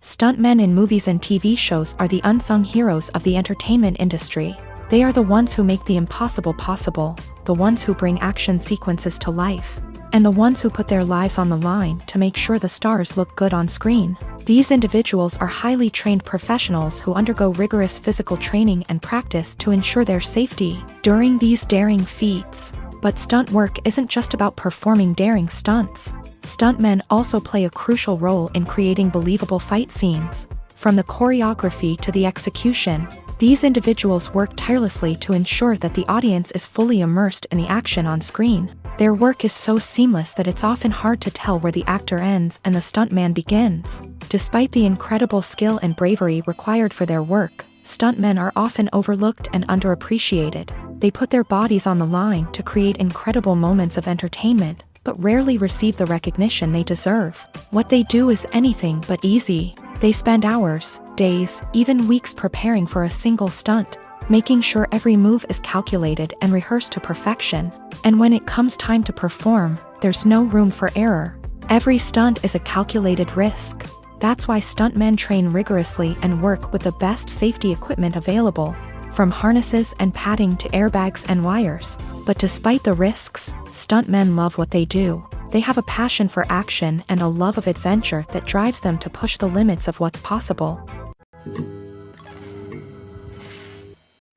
Stuntmen in movies and TV shows are the unsung heroes of the entertainment industry. They are the ones who make the impossible possible, the ones who bring action sequences to life, and the ones who put their lives on the line to make sure the stars look good on screen. These individuals are highly trained professionals who undergo rigorous physical training and practice to ensure their safety during these daring feats. But stunt work isn't just about performing daring stunts. Stuntmen also play a crucial role in creating believable fight scenes. From the choreography to the execution, these individuals work tirelessly to ensure that the audience is fully immersed in the action on screen. Their work is so seamless that it's often hard to tell where the actor ends and the stuntman begins. Despite the incredible skill and bravery required for their work, stuntmen are often overlooked and underappreciated. They put their bodies on the line to create incredible moments of entertainment, but rarely receive the recognition they deserve. What they do is anything but easy. They spend hours, days, even weeks preparing for a single stunt, making sure every move is calculated and rehearsed to perfection. And when it comes time to perform, there's no room for error. Every stunt is a calculated risk. That's why stuntmen train rigorously and work with the best safety equipment available, from harnesses and padding to airbags and wires. But despite the risks, stuntmen love what they do. They have a passion for action and a love of adventure that drives them to push the limits of what's possible.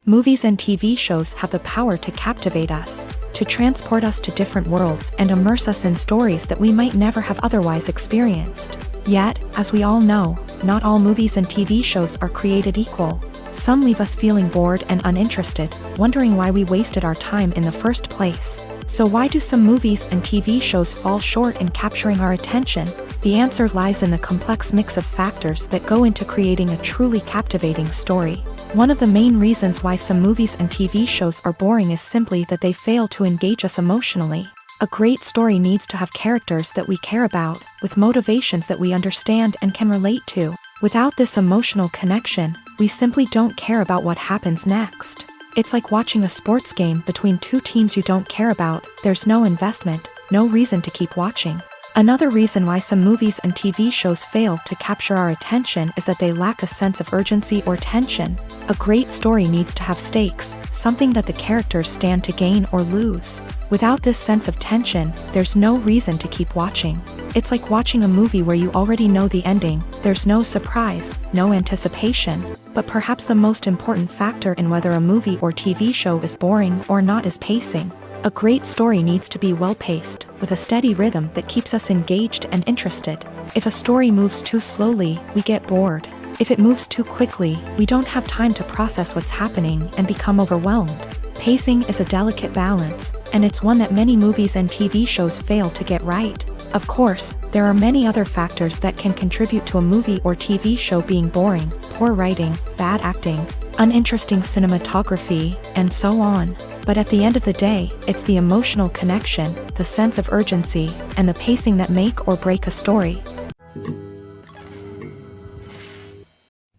Movies and TV shows have the power to captivate us, to transport us to different worlds and immerse us in stories that we might never have otherwise experienced. Yet, as we all know, not all movies and TV shows are created equal. Some leave us feeling bored and uninterested, wondering why we wasted our time in the first place. So why do some movies and TV shows fall short in capturing our attention? The answer lies in the complex mix of factors that go into creating a truly captivating story. One of the main reasons why some movies and TV shows are boring is simply that they fail to engage us emotionally. A great story needs to have characters that we care about, with motivations that we understand and can relate to. Without this emotional connection, we simply don't care about what happens next. It's like watching a sports game between two teams you don't care about. There's no investment, no reason to keep watching. Another reason why some movies and TV shows fail to capture our attention is that they lack a sense of urgency or tension. A great story needs to have stakes, something that the characters stand to gain or lose. Without this sense of tension, there's no reason to keep watching. It's like watching a movie where you already know the ending. There's no surprise, no anticipation. But perhaps the most important factor in whether a movie or TV show is boring or not is pacing. A great story needs to be well-paced, with a steady rhythm that keeps us engaged and interested. If a story moves too slowly, we get bored. If it moves too quickly, we don't have time to process what's happening and become overwhelmed. Pacing is a delicate balance, and it's one that many movies and TV shows fail to get right. Of course, there are many other factors that can contribute to a movie or TV show being boring: poor writing, bad acting, uninteresting cinematography, and so on. But at the end of the day, it's the emotional connection, the sense of urgency, and the pacing that make or break a story.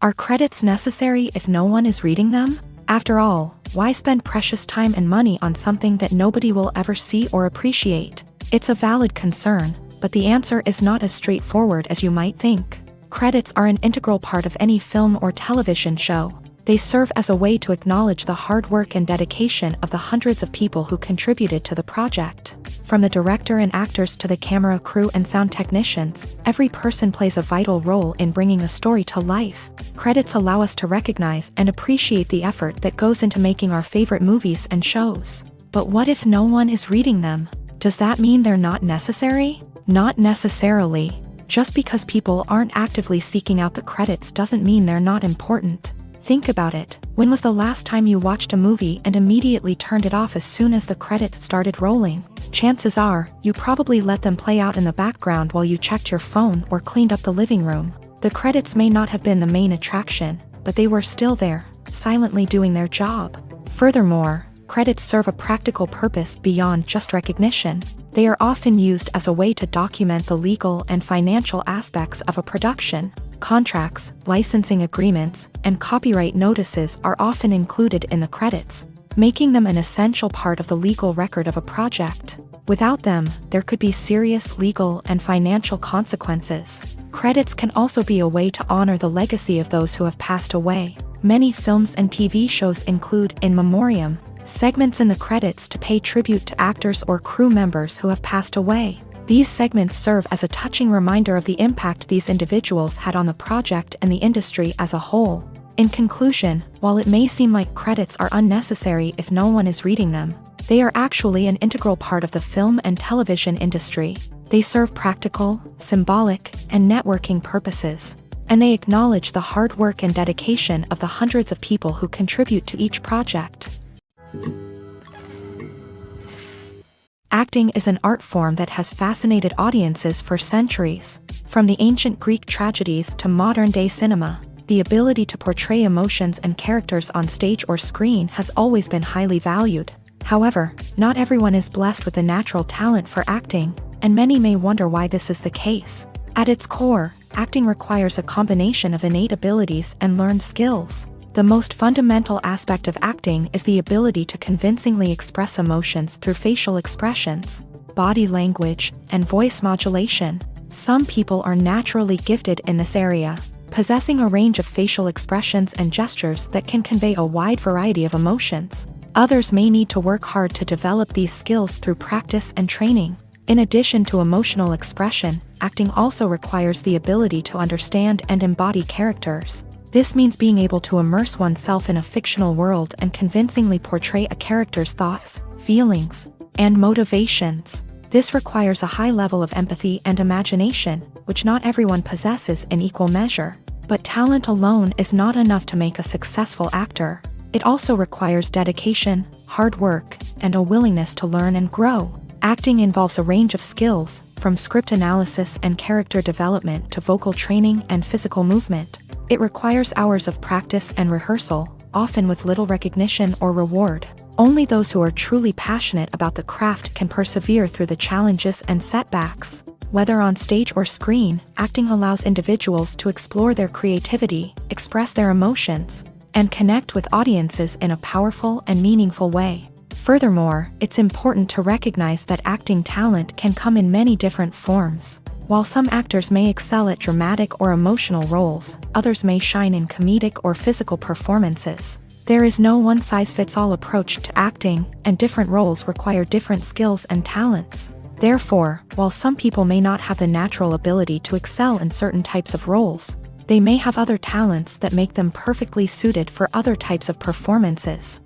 Are credits necessary if no one is reading them? After all, why spend precious time and money on something that nobody will ever see or appreciate? It's a valid concern, but the answer is not as straightforward as you might think. Credits are an integral part of any film or television show. They serve as a way to acknowledge the hard work and dedication of the hundreds of people who contributed to the project. From the director and actors to the camera crew and sound technicians, every person plays a vital role in bringing a story to life. Credits allow us to recognize and appreciate the effort that goes into making our favorite movies and shows. But what if no one is reading them? Does that mean they're not necessary? Not necessarily. Just because people aren't actively seeking out the credits doesn't mean they're not important. Think about it. When was the last time you watched a movie and immediately turned it off as soon as the credits started rolling? Chances are, you probably let them play out in the background while you checked your phone or cleaned up the living room. The credits may not have been the main attraction, but they were still there, silently doing their job. Furthermore, credits serve a practical purpose beyond just recognition. They are often used as a way to document the legal and financial aspects of a production. Contracts, licensing agreements, and copyright notices are often included in the credits, making them an essential part of the legal record of a project. Without them, there could be serious legal and financial consequences. Credits can also be a way to honor the legacy of those who have passed away. Many films and TV shows include in memoriam segments in the credits to pay tribute to actors or crew members who have passed away. These segments serve as a touching reminder of the impact these individuals had on the project and the industry as a whole. In conclusion, while it may seem like credits are unnecessary if no one is reading them, they are actually an integral part of the film and television industry. They serve practical, symbolic, and networking purposes, and they acknowledge the hard work and dedication of the hundreds of people who contribute to each project. Acting is an art form that has fascinated audiences for centuries. From the ancient Greek tragedies to modern-day cinema, the ability to portray emotions and characters on stage or screen has always been highly valued. However, not everyone is blessed with the natural talent for acting, and many may wonder why this is the case. At its core, acting requires a combination of innate abilities and learned skills. The most fundamental aspect of acting is the ability to convincingly express emotions through facial expressions, body language, and voice modulation. Some people are naturally gifted in this area, possessing a range of facial expressions and gestures that can convey a wide variety of emotions. Others may need to work hard to develop these skills through practice and training. In addition to emotional expression, acting also requires the ability to understand and embody characters. This means being able to immerse oneself in a fictional world and convincingly portray a character's thoughts, feelings, and motivations. This requires a high level of empathy and imagination, which not everyone possesses in equal measure. But talent alone is not enough to make a successful actor. It also requires dedication, hard work, and a willingness to learn and grow. Acting involves a range of skills, from script analysis and character development to vocal training and physical movement. It requires hours of practice and rehearsal, often with little recognition or reward. Only those who are truly passionate about the craft can persevere through the challenges and setbacks. Whether on stage or screen, acting allows individuals to explore their creativity, express their emotions, and connect with audiences in a powerful and meaningful way. Furthermore, it's important to recognize that acting talent can come in many different forms. While some actors may excel at dramatic or emotional roles, others may shine in comedic or physical performances. There is no one-size-fits-all approach to acting, and different roles require different skills and talents. Therefore, while some people may not have the natural ability to excel in certain types of roles, they may have other talents that make them perfectly suited for other types of performances.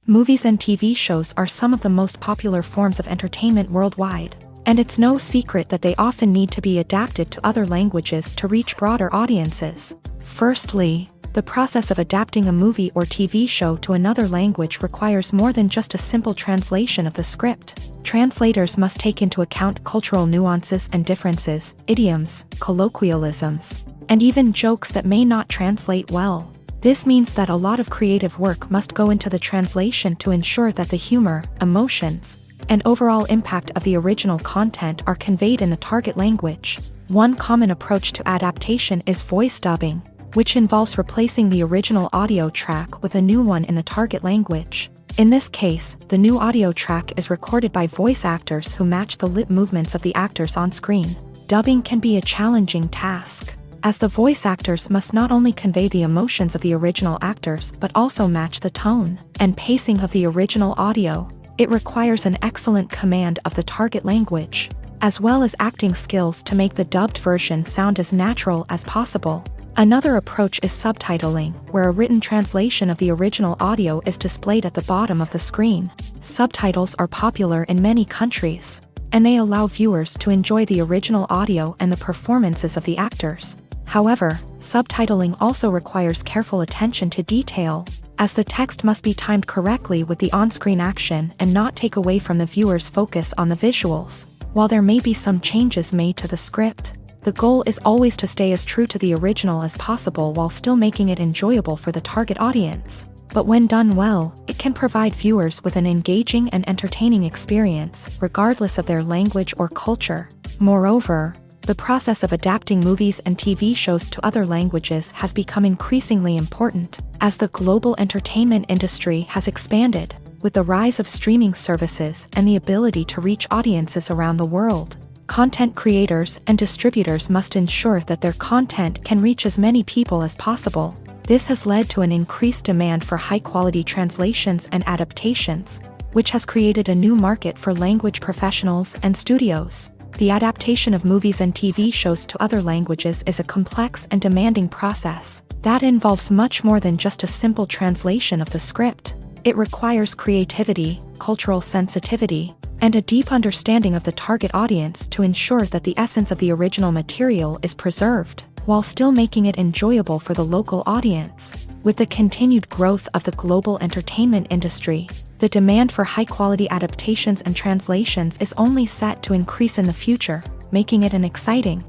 Movies and TV shows are some of the most popular forms of entertainment worldwide, and it's no secret that they often need to be adapted to other languages to reach broader audiences. Firstly, the process of adapting a movie or TV show to another language requires more than just a simple translation of the script. Translators must take into account cultural nuances and differences, idioms, colloquialisms, and even jokes that may not translate well. This means that a lot of creative work must go into the translation to ensure that the humor, emotions, and overall impact of the original content are conveyed in the target language. One common approach to adaptation is voice dubbing, which involves replacing the original audio track with a new one in the target language. In this case, the new audio track is recorded by voice actors who match the lip movements of the actors on screen. Dubbing can be a challenging task, as the voice actors must not only convey the emotions of the original actors but also match the tone and pacing of the original audio. It requires an excellent command of the target language, as well as acting skills to make the dubbed version sound as natural as possible. Another approach is subtitling, where a written translation of the original audio is displayed at the bottom of the screen. Subtitles are popular in many countries, and they allow viewers to enjoy the original audio and the performances of the actors. However, subtitling also requires careful attention to detail, as the text must be timed correctly with the on-screen action and not take away from the viewer's focus on the visuals. While there may be some changes made to the script, the goal is always to stay as true to the original as possible while still making it enjoyable for the target audience. But when done well, it can provide viewers with an engaging and entertaining experience, regardless of their language or culture. Moreover, the process of adapting movies and TV shows to other languages has become increasingly important, as the global entertainment industry has expanded, with the rise of streaming services and the ability to reach audiences around the world. Content creators and distributors must ensure that their content can reach as many people as possible. This has led to an increased demand for high-quality translations and adaptations, which has created a new market for language professionals and studios. The adaptation of movies and TV shows to other languages is a complex and demanding process that involves much more than just a simple translation of the script. It requires creativity, cultural sensitivity, and a deep understanding of the target audience to ensure that the essence of the original material is preserved, while still making it enjoyable for the local audience. With the continued growth of the global entertainment industry, the demand for high-quality adaptations and translations is only set to increase in the future, making it an exciting.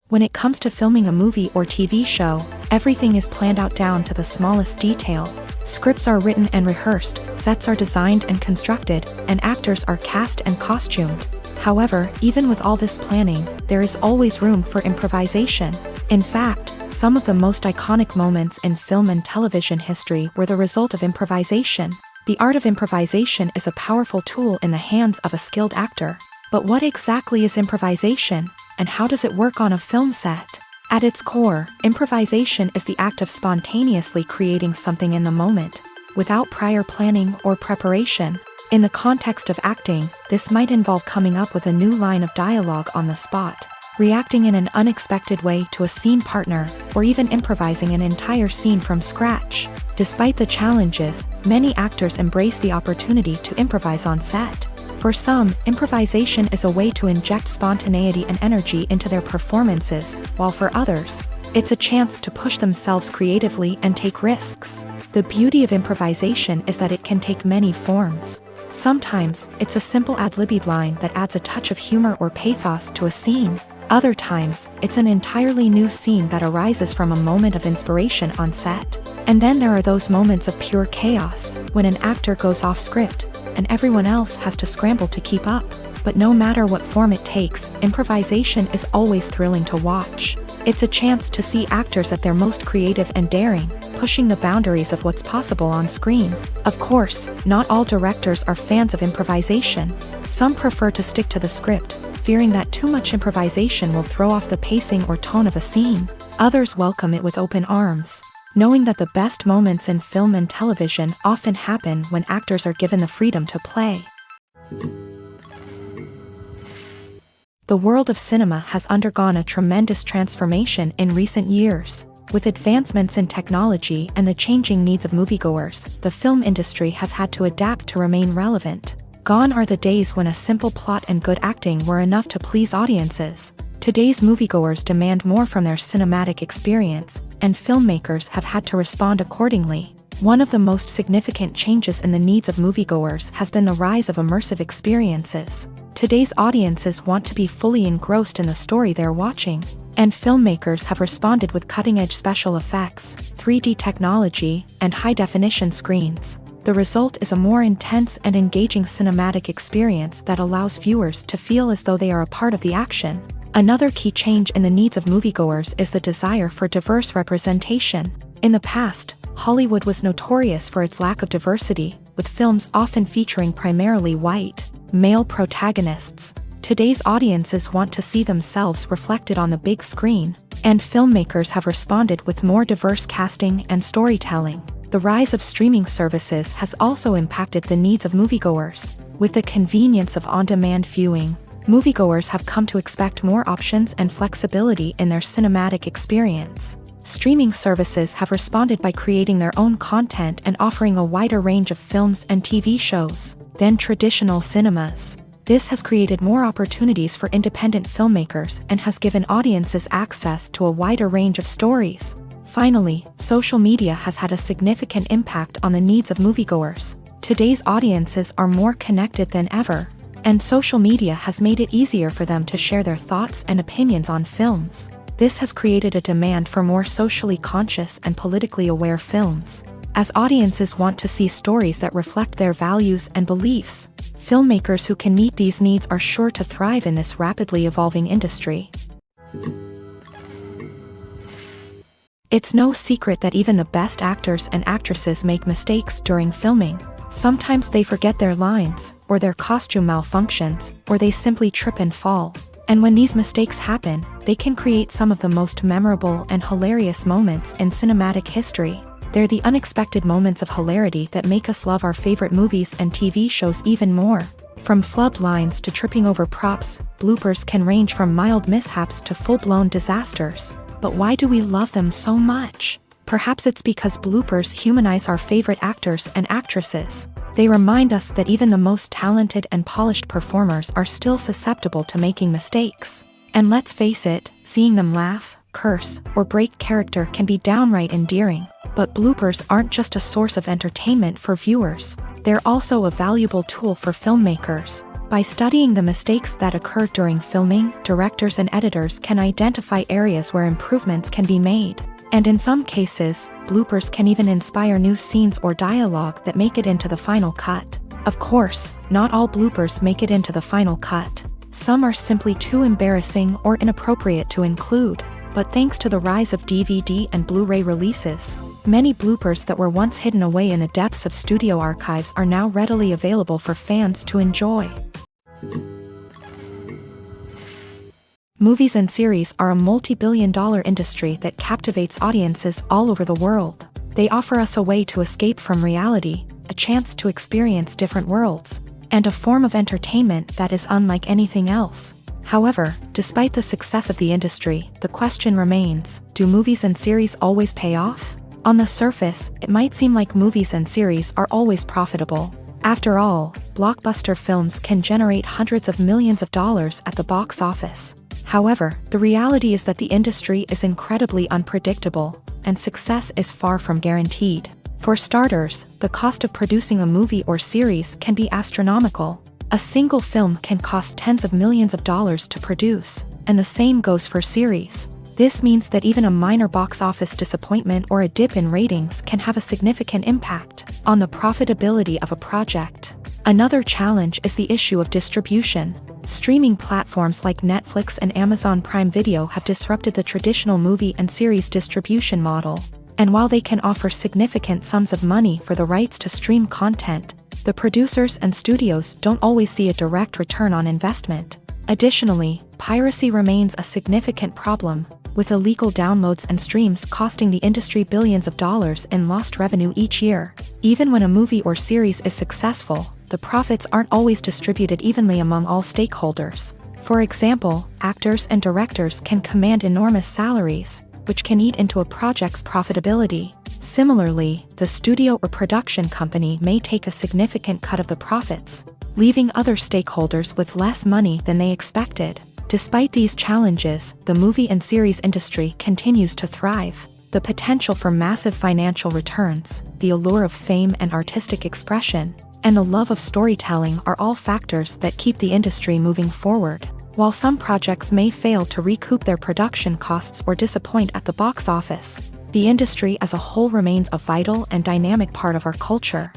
When it comes to filming a movie or TV show, everything is planned out down to the smallest detail. Scripts are written and rehearsed, sets are designed and constructed, and actors are cast and costumed. However, even with all this planning, there is always room for improvisation. In fact, some of the most iconic moments in film and television history were the result of improvisation. The art of improvisation is a powerful tool in the hands of a skilled actor. But what exactly is improvisation, and how does it work on a film set? At its core, improvisation is the act of spontaneously creating something in the moment, without prior planning or preparation. In the context of acting, this might involve coming up with a new line of dialogue on the spot, reacting in an unexpected way to a scene partner, or even improvising an entire scene from scratch. Despite the challenges, many actors embrace the opportunity to improvise on set. For some, improvisation is a way to inject spontaneity and energy into their performances, while for others, it's a chance to push themselves creatively and take risks. The beauty of improvisation is that it can take many forms. Sometimes, it's a simple ad-libbed line that adds a touch of humor or pathos to a scene. Other times, it's an entirely new scene that arises from a moment of inspiration on set. And then there are those moments of pure chaos, when an actor goes off script, and everyone else has to scramble to keep up. But no matter what form it takes, improvisation is always thrilling to watch. It's a chance to see actors at their most creative and daring, pushing the boundaries of what's possible on screen. Of course, not all directors are fans of improvisation. Some prefer to stick to the script, fearing that too much improvisation will throw off the pacing or tone of a scene. Others welcome it with open arms, knowing that the best moments in film and television often happen when actors are given the freedom to play. The world of cinema has undergone a tremendous transformation in recent years. With advancements in technology and the changing needs of moviegoers, the film industry has had to adapt to remain relevant. Gone are the days when a simple plot and good acting were enough to please audiences. Today's moviegoers demand more from their cinematic experience, and filmmakers have had to respond accordingly. One of the most significant changes in the needs of moviegoers has been the rise of immersive experiences. Today's audiences want to be fully engrossed in the story they're watching, and filmmakers have responded with cutting-edge special effects, 3D technology, and high-definition screens. The result is a more intense and engaging cinematic experience that allows viewers to feel as though they are a part of the action. Another key change in the needs of moviegoers is the desire for diverse representation. In the past, Hollywood was notorious for its lack of diversity, with films often featuring primarily white, male protagonists. Today's audiences want to see themselves reflected on the big screen, and filmmakers have responded with more diverse casting and storytelling. The rise of streaming services has also impacted the needs of moviegoers. With the convenience of on-demand viewing, moviegoers have come to expect more options and flexibility in their cinematic experience. Streaming services have responded by creating their own content and offering a wider range of films and TV shows than traditional cinemas. This has created more opportunities for independent filmmakers and has given audiences access to a wider range of stories. Finally, social media has had a significant impact on the needs of moviegoers. Today's audiences are more connected than ever, and social media has made it easier for them to share their thoughts and opinions on films. This has created a demand for more socially conscious and politically aware films. As audiences want to see stories that reflect their values and beliefs, filmmakers who can meet these needs are sure to thrive in this rapidly evolving industry. It's no secret that even the best actors and actresses make mistakes during filming. Sometimes they forget their lines, or their costume malfunctions, or they simply trip and fall. And when these mistakes happen, they can create some of the most memorable and hilarious moments in cinematic history. They're the unexpected moments of hilarity that make us love our favorite movies and TV shows even more. From flubbed lines to tripping over props, bloopers can range from mild mishaps to full-blown disasters. But why do we love them so much? Perhaps it's because bloopers humanize our favorite actors and actresses. They remind us that even the most talented and polished performers are still susceptible to making mistakes. And let's face it, seeing them laugh, curse, or break character can be downright endearing. But bloopers aren't just a source of entertainment for viewers. They're also a valuable tool for filmmakers. By studying the mistakes that occur during filming, directors and editors can identify areas where improvements can be made. And in some cases, bloopers can even inspire new scenes or dialogue that make it into the final cut. Of course, not all bloopers make it into the final cut. Some are simply too embarrassing or inappropriate to include. But thanks to the rise of DVD and Blu-ray releases, many bloopers that were once hidden away in the depths of studio archives are now readily available for fans to enjoy. Movies and series are a multi-billion-dollar industry that captivates audiences all over the world. They offer us a way to escape from reality, a chance to experience different worlds, and a form of entertainment that is unlike anything else. However, despite the success of the industry, the question remains, do movies and series always pay off? On the surface, it might seem like movies and series are always profitable. After all, blockbuster films can generate hundreds of millions of dollars at the box office. However, the reality is that the industry is incredibly unpredictable, and success is far from guaranteed. For starters, the cost of producing a movie or series can be astronomical. A single film can cost tens of millions of dollars to produce, and the same goes for series. This means that even a minor box office disappointment or a dip in ratings can have a significant impact on the profitability of a project. Another challenge is the issue of distribution. Streaming platforms like Netflix and Amazon Prime Video have disrupted the traditional movie and series distribution model. And while they can offer significant sums of money for the rights to stream content, the producers and studios don't always see a direct return on investment. Additionally, piracy remains a significant problem, with illegal downloads and streams costing the industry billions of dollars in lost revenue each year. Even when a movie or series is successful, the profits aren't always distributed evenly among all stakeholders. For example, actors and directors can command enormous salaries, which can eat into a project's profitability. Similarly, the studio or production company may take a significant cut of the profits, leaving other stakeholders with less money than they expected. Despite these challenges, the movie and series industry continues to thrive. The potential for massive financial returns, the allure of fame and artistic expression, and the love of storytelling are all factors that keep the industry moving forward. While some projects may fail to recoup their production costs or disappoint at the box office, the industry as a whole remains a vital and dynamic part of our culture.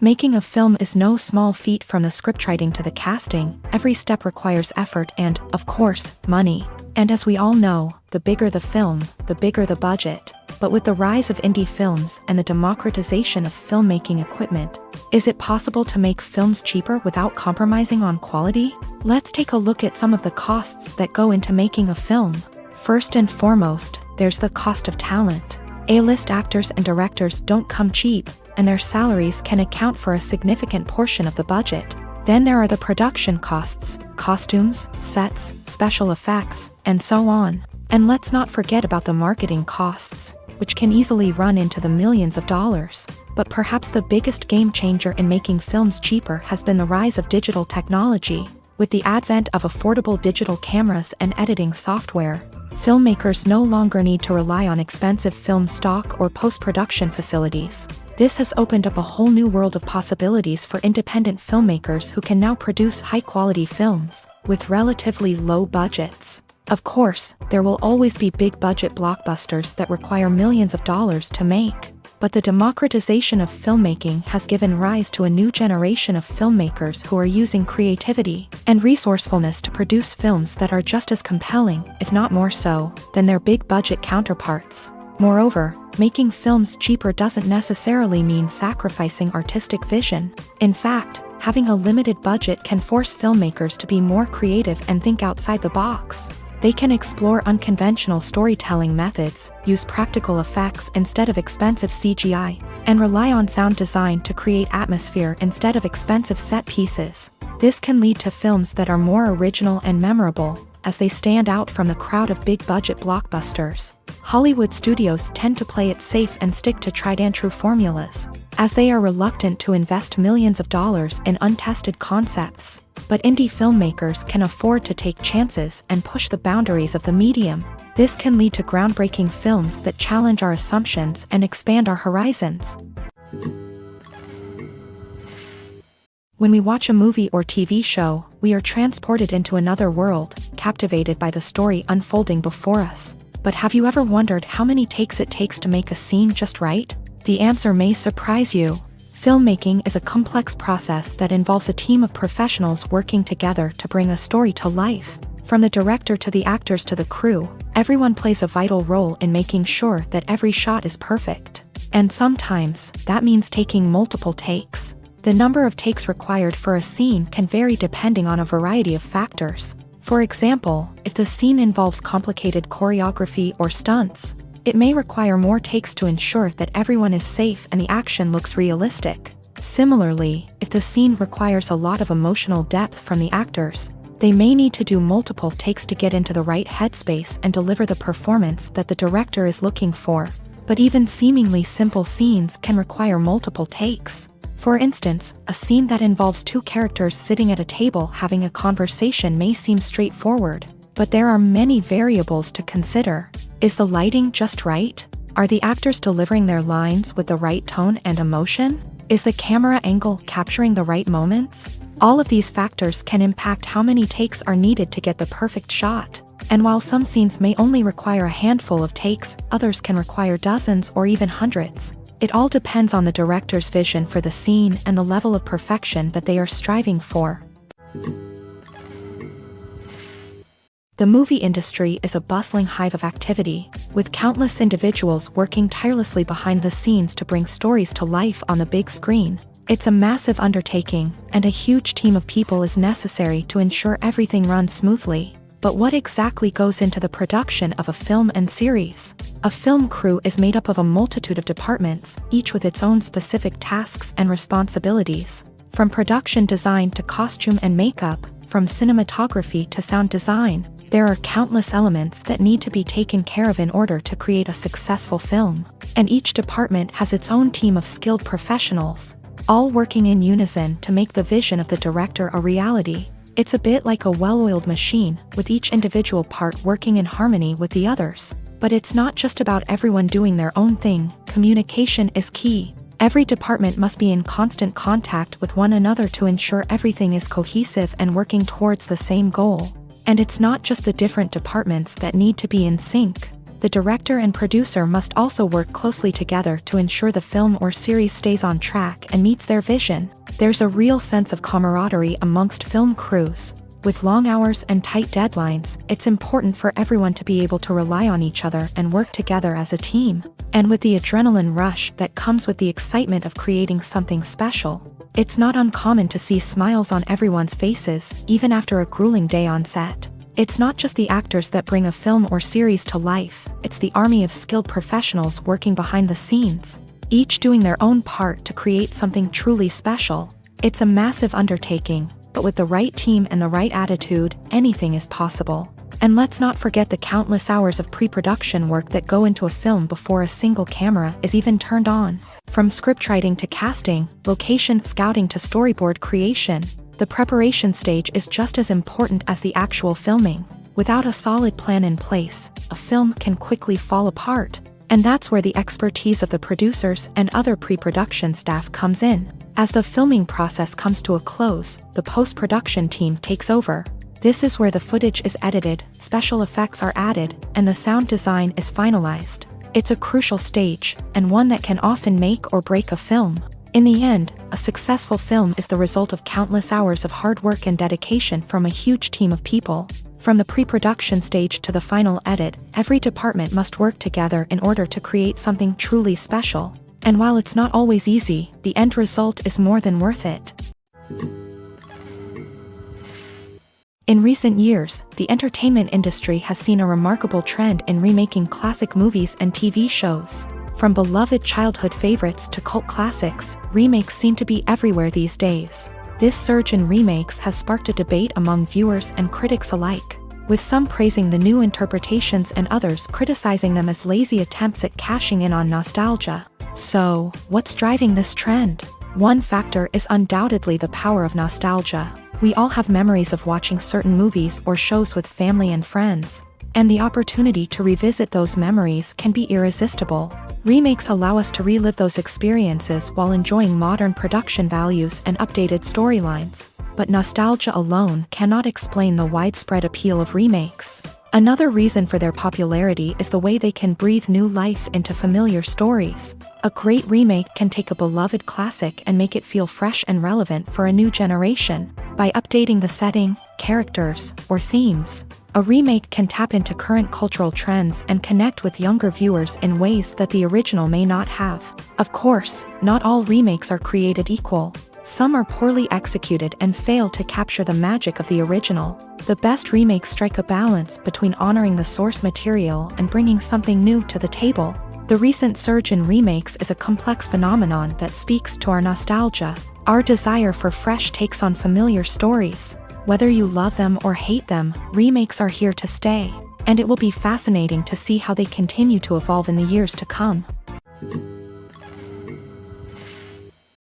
Making a film is no small feat. From the scriptwriting to the casting, every step requires effort and, of course, money. And as we all know, the bigger the film, the bigger the budget. But with the rise of indie films and the democratization of filmmaking equipment, is it possible to make films cheaper without compromising on quality? Let's take a look at some of the costs that go into making a film. First and foremost, there's the cost of talent. A-list actors and directors don't come cheap, and their salaries can account for a significant portion of the budget. Then there are the production costs, costumes, sets, special effects, and so on. And let's not forget about the marketing costs, which can easily run into the millions of dollars. But perhaps the biggest game changer in making films cheaper has been the rise of digital technology. With the advent of affordable digital cameras and editing software, filmmakers no longer need to rely on expensive film stock or post-production facilities. This has opened up a whole new world of possibilities for independent filmmakers who can now produce high-quality films with relatively low budgets. Of course, there will always be big-budget blockbusters that require millions of dollars to make. But the democratization of filmmaking has given rise to a new generation of filmmakers who are using creativity and resourcefulness to produce films that are just as compelling, if not more so, than their big-budget counterparts. Moreover, making films cheaper doesn't necessarily mean sacrificing artistic vision. In fact, having a limited budget can force filmmakers to be more creative and think outside the box. They can explore unconventional storytelling methods, use practical effects instead of expensive CGI, and rely on sound design to create atmosphere instead of expensive set pieces. This can lead to films that are more original and memorable, as they stand out from the crowd of big-budget blockbusters. Hollywood studios tend to play it safe and stick to tried-and-true formulas, as they are reluctant to invest millions of dollars in untested concepts. But indie filmmakers can afford to take chances and push the boundaries of the medium. This can lead to groundbreaking films that challenge our assumptions and expand our horizons. When we watch a movie or TV show, we are transported into another world, captivated by the story unfolding before us. But have you ever wondered how many takes it takes to make a scene just right? The answer may surprise you. Filmmaking is a complex process that involves a team of professionals working together to bring a story to life. From the director to the actors to the crew, everyone plays a vital role in making sure that every shot is perfect. And sometimes, that means taking multiple takes. The number of takes required for a scene can vary depending on a variety of factors. For example, if the scene involves complicated choreography or stunts, it may require more takes to ensure that everyone is safe and the action looks realistic. Similarly, if the scene requires a lot of emotional depth from the actors, they may need to do multiple takes to get into the right headspace and deliver the performance that the director is looking for. But even seemingly simple scenes can require multiple takes. For instance, a scene that involves two characters sitting at a table having a conversation may seem straightforward, but there are many variables to consider. Is the lighting just right? Are the actors delivering their lines with the right tone and emotion? Is the camera angle capturing the right moments? All of these factors can impact how many takes are needed to get the perfect shot. And while some scenes may only require a handful of takes, others can require dozens or even hundreds. It all depends on the director's vision for the scene and the level of perfection that they are striving for. The movie industry is a bustling hive of activity, with countless individuals working tirelessly behind the scenes to bring stories to life on the big screen. It's a massive undertaking, and a huge team of people is necessary to ensure everything runs smoothly. But what exactly goes into the production of a film and series? A film crew is made up of a multitude of departments, each with its own specific tasks and responsibilities. From production design to costume and makeup, from cinematography to sound design, there are countless elements that need to be taken care of in order to create a successful film. And each department has its own team of skilled professionals, all working in unison to make the vision of the director a reality. It's a bit like a well-oiled machine, with each individual part working in harmony with the others. But it's not just about everyone doing their own thing. Communication is key. Every department must be in constant contact with one another to ensure everything is cohesive and working towards the same goal. And it's not just the different departments that need to be in sync. The director and producer must also work closely together to ensure the film or series stays on track and meets their vision. There's a real sense of camaraderie amongst film crews. With long hours and tight deadlines, it's important for everyone to be able to rely on each other and work together as a team. And with the adrenaline rush that comes with the excitement of creating something special, it's not uncommon to see smiles on everyone's faces, even after a grueling day on set. It's not just the actors that bring a film or series to life, it's the army of skilled professionals working behind the scenes, each doing their own part to create something truly special. It's a massive undertaking, but with the right team and the right attitude, anything is possible. And let's not forget the countless hours of pre-production work that go into a film before a single camera is even turned on. From scriptwriting to casting, location scouting to storyboard creation, the preparation stage is just as important as the actual filming. Without a solid plan in place, a film can quickly fall apart. And that's where the expertise of the producers and other pre-production staff comes in. As the filming process comes to a close, the post-production team takes over. This is where the footage is edited, special effects are added, and the sound design is finalized. It's a crucial stage, and one that can often make or break a film. In the end, a successful film is the result of countless hours of hard work and dedication from a huge team of people. From the pre-production stage to the final edit, every department must work together in order to create something truly special. And while it's not always easy, the end result is more than worth it. In recent years, the entertainment industry has seen a remarkable trend in remaking classic movies and TV shows. From beloved childhood favorites to cult classics, remakes seem to be everywhere these days. This surge in remakes has sparked a debate among viewers and critics alike, with some praising the new interpretations and others criticizing them as lazy attempts at cashing in on nostalgia. So, what's driving this trend? One factor is undoubtedly the power of nostalgia. We all have memories of watching certain movies or shows with family and friends, and the opportunity to revisit those memories can be irresistible. Remakes allow us to relive those experiences while enjoying modern production values and updated storylines. But nostalgia alone cannot explain the widespread appeal of remakes. Another reason for their popularity is the way they can breathe new life into familiar stories. A great remake can take a beloved classic and make it feel fresh and relevant for a new generation. By updating the setting, characters, or themes, a remake can tap into current cultural trends and connect with younger viewers in ways that the original may not have. Of course, not all remakes are created equal. Some are poorly executed and fail to capture the magic of the original. The best remakes strike a balance between honoring the source material and bringing something new to the table. The recent surge in remakes is a complex phenomenon that speaks to our nostalgia, our desire for fresh takes on familiar stories. Whether you love them or hate them, remakes are here to stay, and it will be fascinating to see how they continue to evolve in the years to come.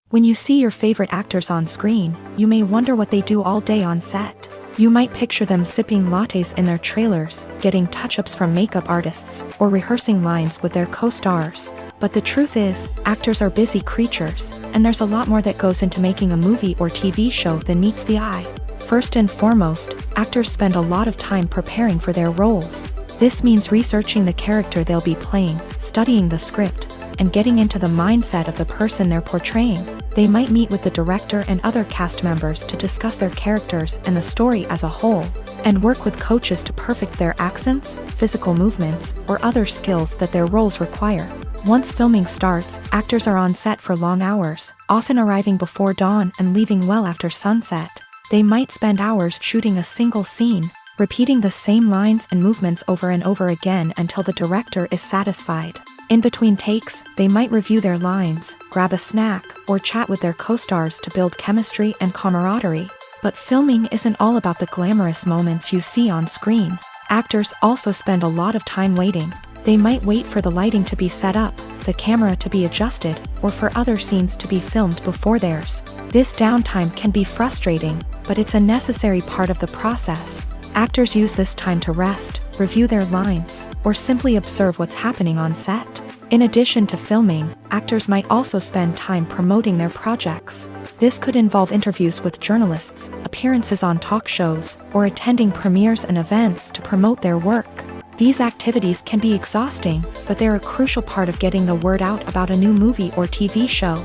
When you see your favorite actors on screen, you may wonder what they do all day on set. You might picture them sipping lattes in their trailers, getting touch-ups from makeup artists, or rehearsing lines with their co-stars. But the truth is, actors are busy creatures, and there's a lot more that goes into making a movie or TV show than meets the eye. First and foremost, actors spend a lot of time preparing for their roles. This means researching the character they'll be playing, studying the script, and getting into the mindset of the person they're portraying. They might meet with the director and other cast members to discuss their characters and the story as a whole, and work with coaches to perfect their accents, physical movements, or other skills that their roles require. Once filming starts, actors are on set for long hours, often arriving before dawn and leaving well after sunset. They might spend hours shooting a single scene, repeating the same lines and movements over and over again until the director is satisfied. In between takes, they might review their lines, grab a snack, or chat with their co-stars to build chemistry and camaraderie. But filming isn't all about the glamorous moments you see on screen. Actors also spend a lot of time waiting. They might wait for the lighting to be set up, the camera to be adjusted, or for other scenes to be filmed before theirs. This downtime can be frustrating, but it's a necessary part of the process. Actors use this time to rest, review their lines, or simply observe what's happening on set. In addition to filming, actors might also spend time promoting their projects. This could involve interviews with journalists, appearances on talk shows, or attending premieres and events to promote their work. These activities can be exhausting, but they're a crucial part of getting the word out about a new movie or TV show.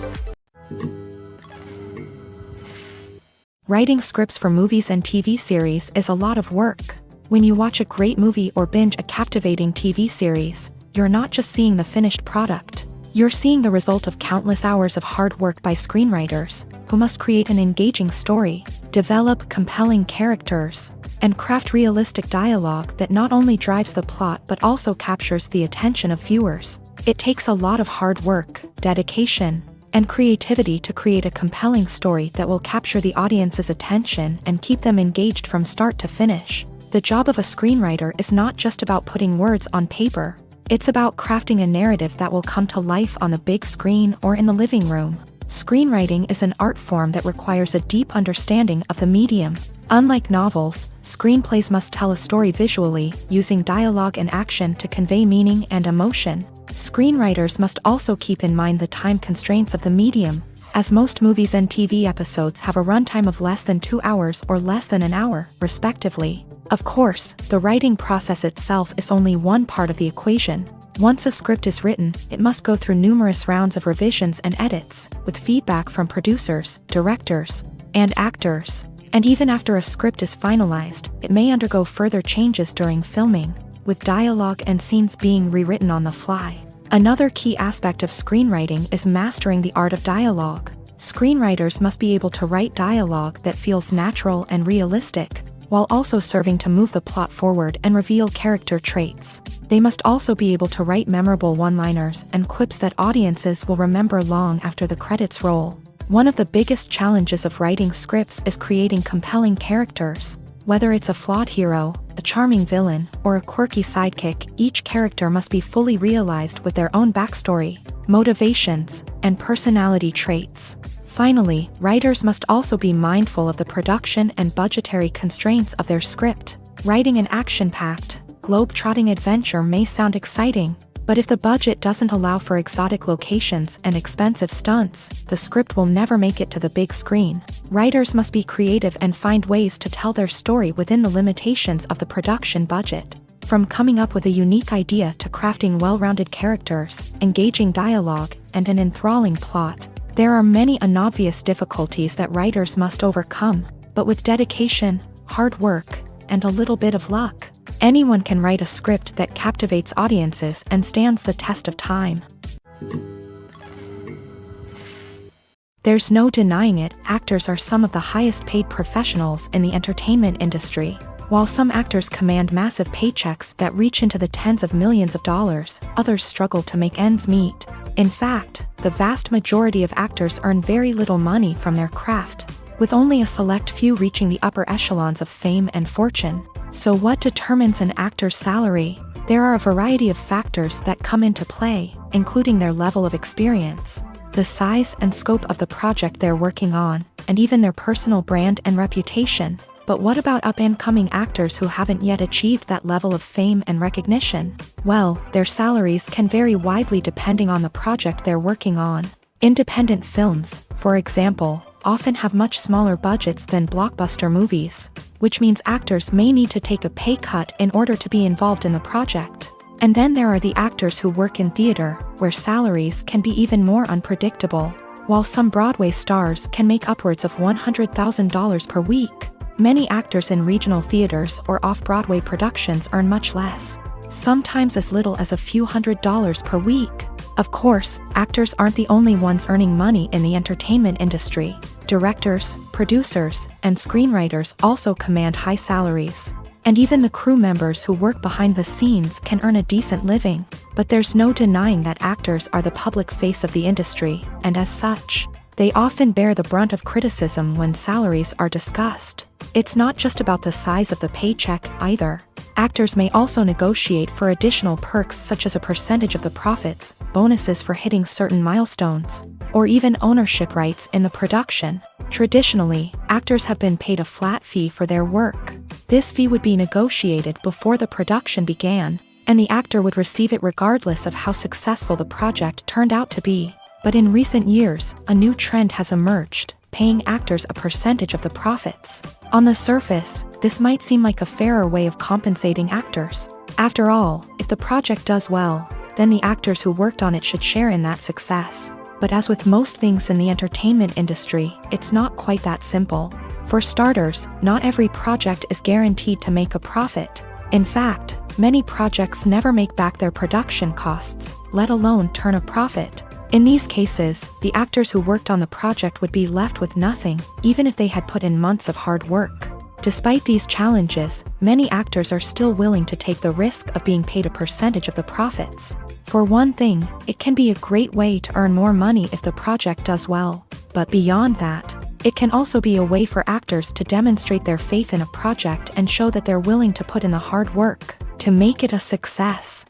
Writing scripts for movies and TV series is a lot of work. When you watch a great movie or binge a captivating TV series, you're not just seeing the finished product. You're seeing the result of countless hours of hard work by screenwriters, who must create an engaging story, develop compelling characters, and craft realistic dialogue that not only drives the plot but also captures the attention of viewers. It takes a lot of hard work, dedication, and creativity to create a compelling story that will capture the audience's attention and keep them engaged from start to finish. The job of a screenwriter is not just about putting words on paper. It's about crafting a narrative that will come to life on the big screen or in the living room. Screenwriting is an art form that requires a deep understanding of the medium. Unlike novels, screenplays must tell a story visually, using dialogue and action to convey meaning and emotion. Screenwriters must also keep in mind the time constraints of the medium, as most movies and TV episodes have a runtime of less than 2 hours or less than an hour, respectively. Of course, the writing process itself is only one part of the equation. Once a script is written, it must go through numerous rounds of revisions and edits, with feedback from producers, directors, and actors. And even after a script is finalized, it may undergo further changes during filming, with dialogue and scenes being rewritten on the fly. Another key aspect of screenwriting is mastering the art of dialogue. Screenwriters must be able to write dialogue that feels natural and realistic, while also serving to move the plot forward and reveal character traits. They must also be able to write memorable one-liners and quips that audiences will remember long after the credits roll. One of the biggest challenges of writing scripts is creating compelling characters. Whether it's a flawed hero, a charming villain, or a quirky sidekick, each character must be fully realized with their own backstory, motivations, and personality traits. Finally, writers must also be mindful of the production and budgetary constraints of their script. Writing an action-packed, globe-trotting adventure may sound exciting, but if the budget doesn't allow for exotic locations and expensive stunts, the script will never make it to the big screen. Writers must be creative and find ways to tell their story within the limitations of the production budget. From coming up with a unique idea to crafting well-rounded characters, engaging dialogue, and an enthralling plot, there are many unobvious difficulties that writers must overcome, but with dedication, hard work, and a little bit of luck, anyone can write a script that captivates audiences and stands the test of time. There's no denying it, actors are some of the highest paid professionals in the entertainment industry. While some actors command massive paychecks that reach into the tens of millions of dollars, others struggle to make ends meet. In fact, the vast majority of actors earn very little money from their craft, with only a select few reaching the upper echelons of fame and fortune. So what determines an actor's salary? There are a variety of factors that come into play, including their level of experience, the size and scope of the project they're working on, and even their personal brand and reputation. But what about up-and-coming actors who haven't yet achieved that level of fame and recognition? Well, their salaries can vary widely depending on the project they're working on. Independent films, for example, often have much smaller budgets than blockbuster movies, which means actors may need to take a pay cut in order to be involved in the project. And then there are the actors who work in theater, where salaries can be even more unpredictable. While some Broadway stars can make upwards of $100,000 per week, many actors in regional theaters or off-Broadway productions earn much less, sometimes as little as a few $100s per week. Of course, actors aren't the only ones earning money in the entertainment industry. Directors, producers, and screenwriters also command high salaries. And even the crew members who work behind the scenes can earn a decent living. But there's no denying that actors are the public face of the industry, and as such, they often bear the brunt of criticism when salaries are discussed. It's not just about the size of the paycheck, either. Actors may also negotiate for additional perks such as a percentage of the profits, bonuses for hitting certain milestones, or even ownership rights in the production. Traditionally, actors have been paid a flat fee for their work. This fee would be negotiated before the production began, and the actor would receive it regardless of how successful the project turned out to be. But in recent years, a new trend has emerged, paying actors a percentage of the profits. On the surface, this might seem like a fairer way of compensating actors. After all, if the project does well, then the actors who worked on it should share in that success. But as with most things in the entertainment industry, it's not quite that simple. For starters, not every project is guaranteed to make a profit. In fact, many projects never make back their production costs, let alone turn a profit. In these cases, the actors who worked on the project would be left with nothing, even if they had put in months of hard work. Despite these challenges, many actors are still willing to take the risk of being paid a percentage of the profits. For one thing, it can be a great way to earn more money if the project does well. But beyond that, it can also be a way for actors to demonstrate their faith in a project and show that they're willing to put in the hard work to make it a success.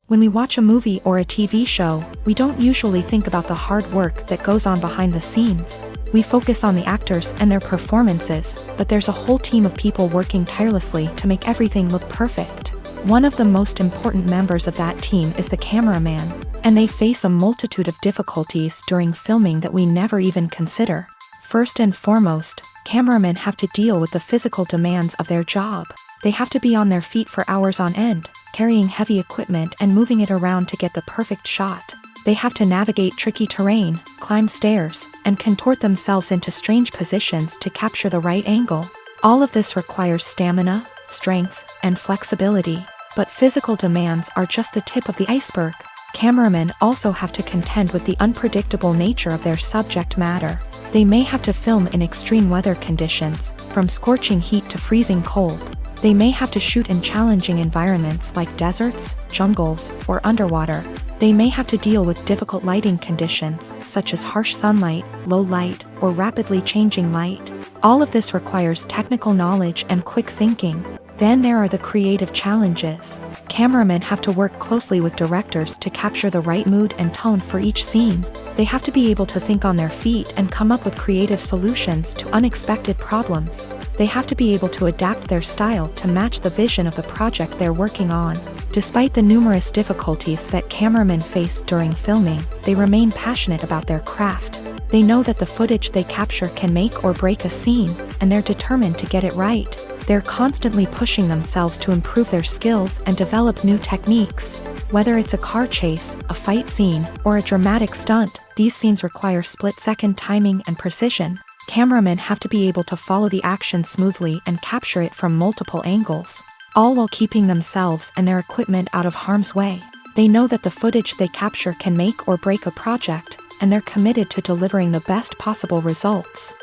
When we watch a movie or a TV show, we don't usually think about the hard work that goes on behind the scenes. We focus on the actors and their performances, but there's a whole team of people working tirelessly to make everything look perfect. One of the most important members of that team is the cameraman, and they face a multitude of difficulties during filming that we never even consider. First and foremost, cameramen have to deal with the physical demands of their job. They have to be on their feet for hours on end, carrying heavy equipment and moving it around to get the perfect shot. They have to navigate tricky terrain, climb stairs, and contort themselves into strange positions to capture the right angle. All of this requires stamina, strength, and flexibility. But physical demands are just the tip of the iceberg. Cameramen also have to contend with the unpredictable nature of their subject matter. They may have to film in extreme weather conditions, from scorching heat to freezing cold. They may have to shoot in challenging environments like deserts, jungles, or underwater. They may have to deal with difficult lighting conditions, such as harsh sunlight, low light, or rapidly changing light. All of this requires technical knowledge and quick thinking. Then there are the creative challenges. Cameramen have to work closely with directors to capture the right mood and tone for each scene. They have to be able to think on their feet and come up with creative solutions to unexpected problems. They have to be able to adapt their style to match the vision of the project they're working on. Despite the numerous difficulties that cameramen face during filming, they remain passionate about their craft. They know that the footage they capture can make or break a scene, and they're determined to get it right. They're constantly pushing themselves to improve their skills and develop new techniques. Whether it's a car chase, a fight scene, or a dramatic stunt, these scenes require split-second timing and precision. Cameramen have to be able to follow the action smoothly and capture it from multiple angles, all while keeping themselves and their equipment out of harm's way. They know that the footage they capture can make or break a project, and they're committed to delivering the best possible results.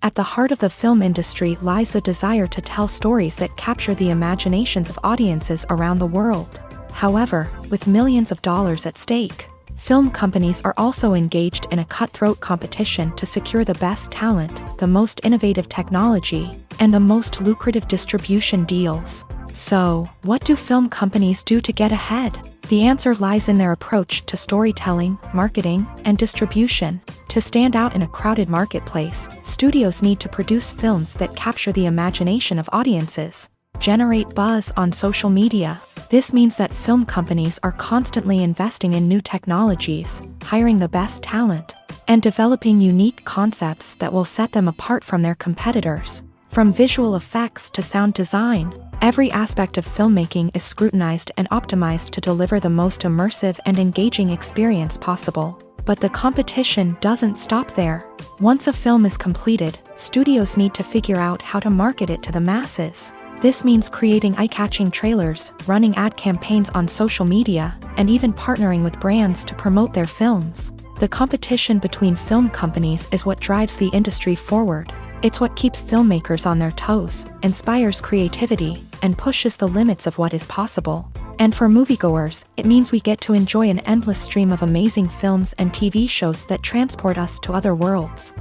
At the heart of the film industry lies the desire to tell stories that capture the imaginations of audiences around the world. However, with millions of dollars at stake, film companies are also engaged in a cutthroat competition to secure the best talent, the most innovative technology, and the most lucrative distribution deals. So, what do film companies do to get ahead? The answer lies in their approach to storytelling, marketing, and distribution. To stand out in a crowded marketplace, studios need to produce films that capture the imagination of audiences, generate buzz on social media. This means that film companies are constantly investing in new technologies, hiring the best talent, and developing unique concepts that will set them apart from their competitors. From visual effects to sound design, every aspect of filmmaking is scrutinized and optimized to deliver the most immersive and engaging experience possible. But the competition doesn't stop there. Once a film is completed, studios need to figure out how to market it to the masses. This means creating eye-catching trailers, running ad campaigns on social media, and even partnering with brands to promote their films. The competition between film companies is what drives the industry forward. It's what keeps filmmakers on their toes, inspires creativity, and pushes the limits of what is possible. And for moviegoers, it means we get to enjoy an endless stream of amazing films and TV shows that transport us to other worlds.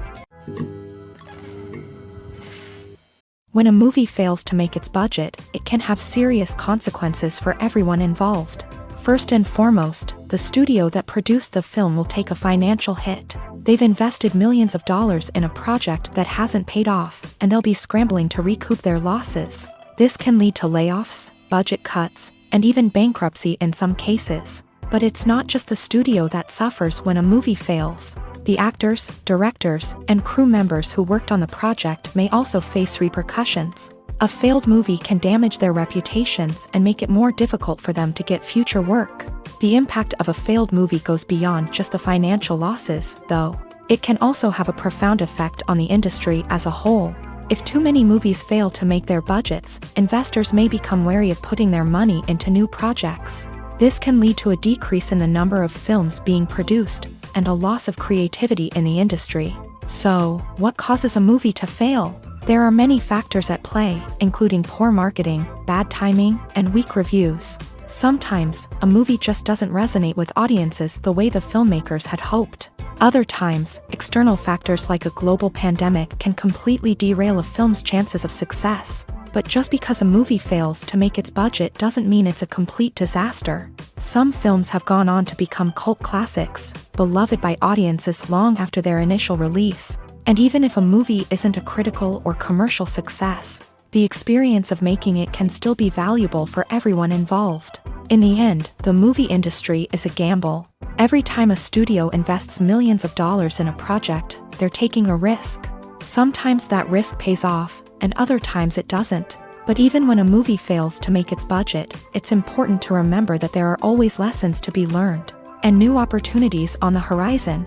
When a movie fails to make its budget, it can have serious consequences for everyone involved. First and foremost, the studio that produced the film will take a financial hit. They've invested millions of dollars in a project that hasn't paid off, and they'll be scrambling to recoup their losses. This can lead to layoffs, budget cuts, and even bankruptcy in some cases. But it's not just the studio that suffers when a movie fails. The actors, directors, and crew members who worked on the project may also face repercussions. A failed movie can damage their reputations and make it more difficult for them to get future work. The impact of a failed movie goes beyond just the financial losses, though. It can also have a profound effect on the industry as a whole. If too many movies fail to make their budgets, investors may become wary of putting their money into new projects. This can lead to a decrease in the number of films being produced, and a loss of creativity in the industry. So, what causes a movie to fail? There are many factors at play, including poor marketing, bad timing, and weak reviews. Sometimes, a movie just doesn't resonate with audiences the way the filmmakers had hoped. Other times, external factors like a global pandemic can completely derail a film's chances of success. But just because a movie fails to make its budget doesn't mean it's a complete disaster. Some films have gone on to become cult classics, beloved by audiences long after their initial release. And even if a movie isn't a critical or commercial success, the experience of making it can still be valuable for everyone involved. In the end, the movie industry is a gamble. Every time a studio invests millions of dollars in a project, they're taking a risk. Sometimes that risk pays off, and other times it doesn't. But even when a movie fails to make its budget, it's important to remember that there are always lessons to be learned, and new opportunities on the horizon.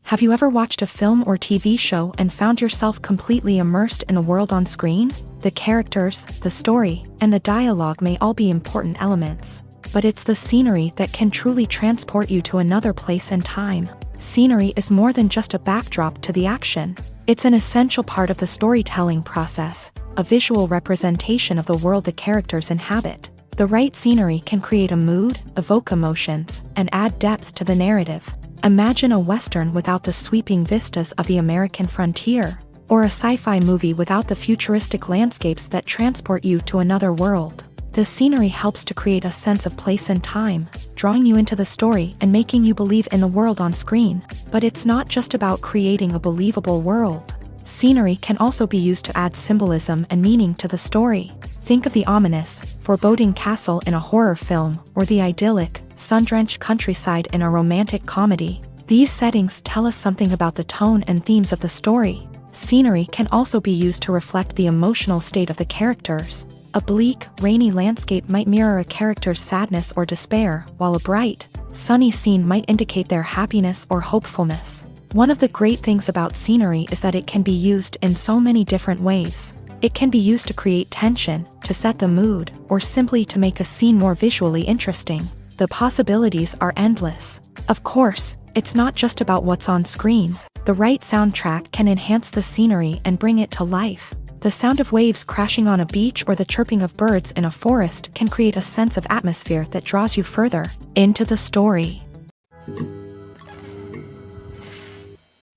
Have you ever watched a film or TV show and found yourself completely immersed in the world on screen? The characters, the story, and the dialogue may all be important elements, but it's the scenery that can truly transport you to another place and time. Scenery is more than just a backdrop to the action. It's an essential part of the storytelling process, a visual representation of the world the characters inhabit. The right scenery can create a mood, evoke emotions, and add depth to the narrative. Imagine a Western without the sweeping vistas of the American frontier, or a sci-fi movie without the futuristic landscapes that transport you to another world. The scenery helps to create a sense of place and time, drawing you into the story and making you believe in the world on screen. But it's not just about creating a believable world. Scenery can also be used to add symbolism and meaning to the story. Think of the ominous, foreboding castle in a horror film, or the idyllic, sun-drenched countryside in a romantic comedy. These settings tell us something about the tone and themes of the story. Scenery can also be used to reflect the emotional state of the characters. A bleak, rainy landscape might mirror a character's sadness or despair, while a bright, sunny scene might indicate their happiness or hopefulness. One of the great things about scenery is that it can be used in so many different ways. It can be used to create tension, to set the mood, or simply to make a scene more visually interesting. The possibilities are endless. Of course, it's not just about what's on screen. The right soundtrack can enhance the scenery and bring it to life. The sound of waves crashing on a beach or the chirping of birds in a forest can create a sense of atmosphere that draws you further into the story.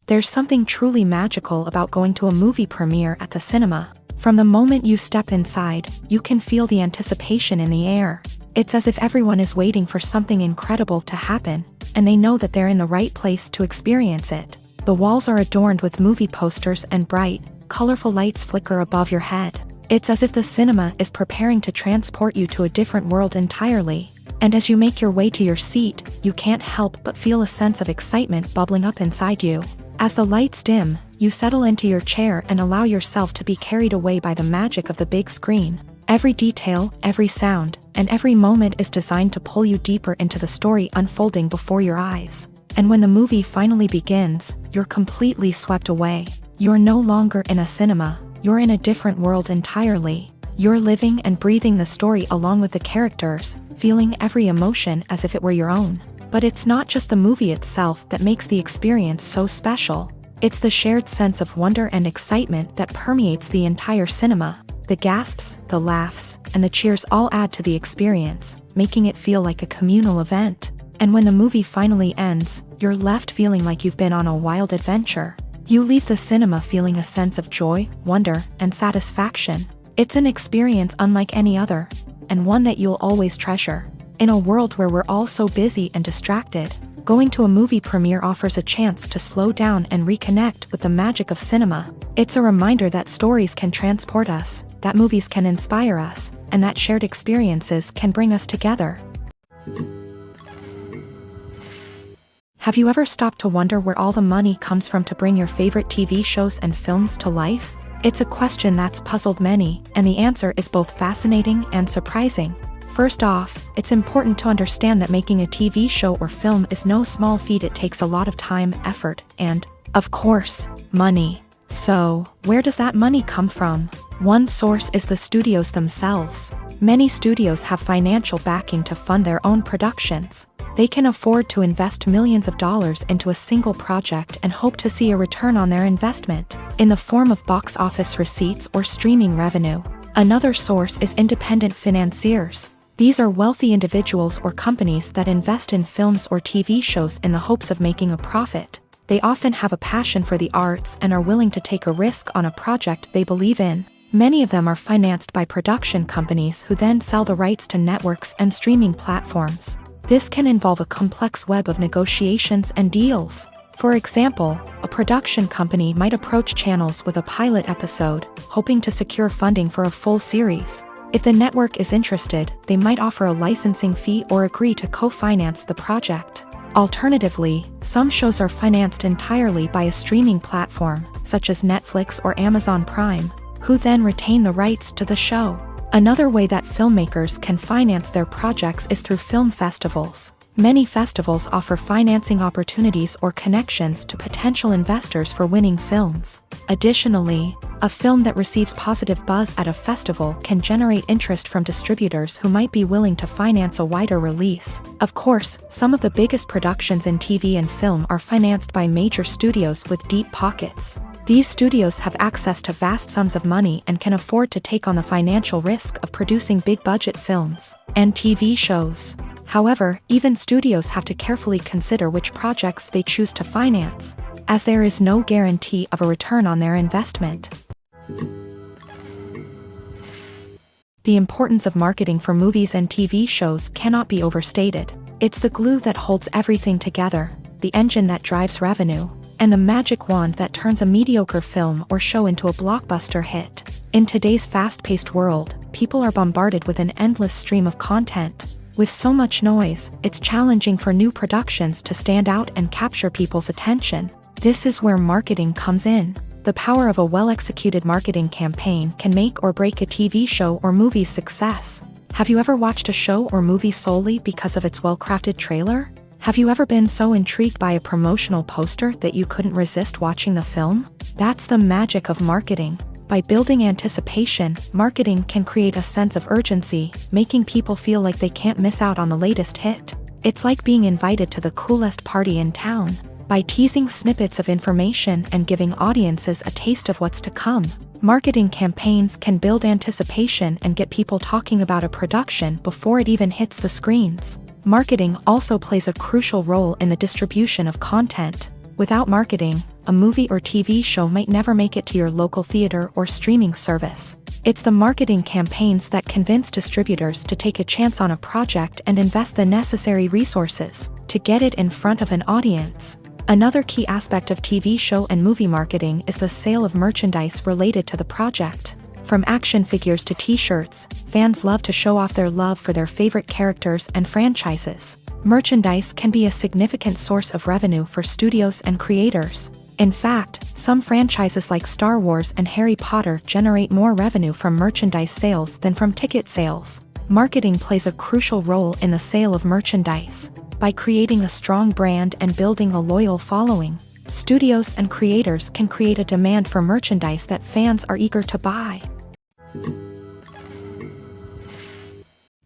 There's something truly magical about going to a movie premiere at the cinema. From the moment you step inside, you can feel the anticipation in the air. It's as if everyone is waiting for something incredible to happen, and they know that they're in the right place to experience it. The walls are adorned with movie posters and bright, colorful lights flicker above your head. It's as if the cinema is preparing to transport you to a different world entirely. And as you make your way to your seat, you can't help but feel a sense of excitement bubbling up inside you. As the lights dim, you settle into your chair and allow yourself to be carried away by the magic of the big screen. Every detail, every sound, and every moment is designed to pull you deeper into the story unfolding before your eyes. And when the movie finally begins, you're completely swept away. You're no longer in a cinema, you're in a different world entirely. You're living and breathing the story along with the characters, feeling every emotion as if it were your own. But it's not just the movie itself that makes the experience so special. It's the shared sense of wonder and excitement that permeates the entire cinema. The gasps, the laughs, and the cheers all add to the experience, making it feel like a communal event. And when the movie finally ends, you're left feeling like you've been on a wild adventure. You leave the cinema feeling a sense of joy, wonder, and satisfaction. It's an experience unlike any other, and one that you'll always treasure. In a world where we're all so busy and distracted, going to a movie premiere offers a chance to slow down and reconnect with the magic of cinema. It's a reminder that stories can transport us, that movies can inspire us, and that shared experiences can bring us together. Have you ever stopped to wonder where all the money comes from to bring your favorite TV shows and films to life? It's a question that's puzzled many, and the answer is both fascinating and surprising. First off, it's important to understand that making a TV show or film is no small feat. It takes a lot of time, effort, and, of course, money. So, where does that money come from? One source is the studios themselves. Many studios have financial backing to fund their own productions. They can afford to invest millions of dollars into a single project and hope to see a return on their investment, in the form of box office receipts or streaming revenue. Another source is independent financiers. These are wealthy individuals or companies that invest in films or TV shows in the hopes of making a profit. They often have a passion for the arts and are willing to take a risk on a project they believe in. Many of them are financed by production companies who then sell the rights to networks and streaming platforms. This can involve a complex web of negotiations and deals. For example, a production company might approach channels with a pilot episode, hoping to secure funding for a full series. If the network is interested, they might offer a licensing fee or agree to co-finance the project. Alternatively, some shows are financed entirely by a streaming platform, such as Netflix or Amazon Prime, who then retain the rights to the show. Another way that filmmakers can finance their projects is through film festivals. Many festivals offer financing opportunities or connections to potential investors for winning films. Additionally, a film that receives positive buzz at a festival can generate interest from distributors who might be willing to finance a wider release. Of course, some of the biggest productions in TV and film are financed by major studios with deep pockets. These studios have access to vast sums of money and can afford to take on the financial risk of producing big-budget films and TV shows. However, even studios have to carefully consider which projects they choose to finance, as there is no guarantee of a return on their investment. The importance of marketing for movies and TV shows cannot be overstated. It's the glue that holds everything together, the engine that drives revenue, and the magic wand that turns a mediocre film or show into a blockbuster hit. In today's fast-paced world, people are bombarded with an endless stream of content. With so much noise, it's challenging for new productions to stand out and capture people's attention. This is where marketing comes in. The power of a well-executed marketing campaign can make or break a TV show or movie's success. Have you ever watched a show or movie solely because of its well-crafted trailer? Have you ever been so intrigued by a promotional poster that you couldn't resist watching the film? That's the magic of marketing. By building anticipation, marketing can create a sense of urgency, making people feel like they can't miss out on the latest hit. It's like being invited to the coolest party in town. By teasing snippets of information and giving audiences a taste of what's to come, marketing campaigns can build anticipation and get people talking about a production before it even hits the screens. Marketing also plays a crucial role in the distribution of content. Without marketing, a movie or TV show might never make it to your local theater or streaming service. It's the marketing campaigns that convince distributors to take a chance on a project and invest the necessary resources to get it in front of an audience. Another key aspect of TV show and movie marketing is the sale of merchandise related to the project. From action figures to t-shirts, fans love to show off their love for their favorite characters and franchises. Merchandise can be a significant source of revenue for studios and creators. In fact, some franchises like Star Wars and Harry Potter generate more revenue from merchandise sales than from ticket sales. Marketing plays a crucial role in the sale of merchandise. By creating a strong brand and building a loyal following, studios and creators can create a demand for merchandise that fans are eager to buy.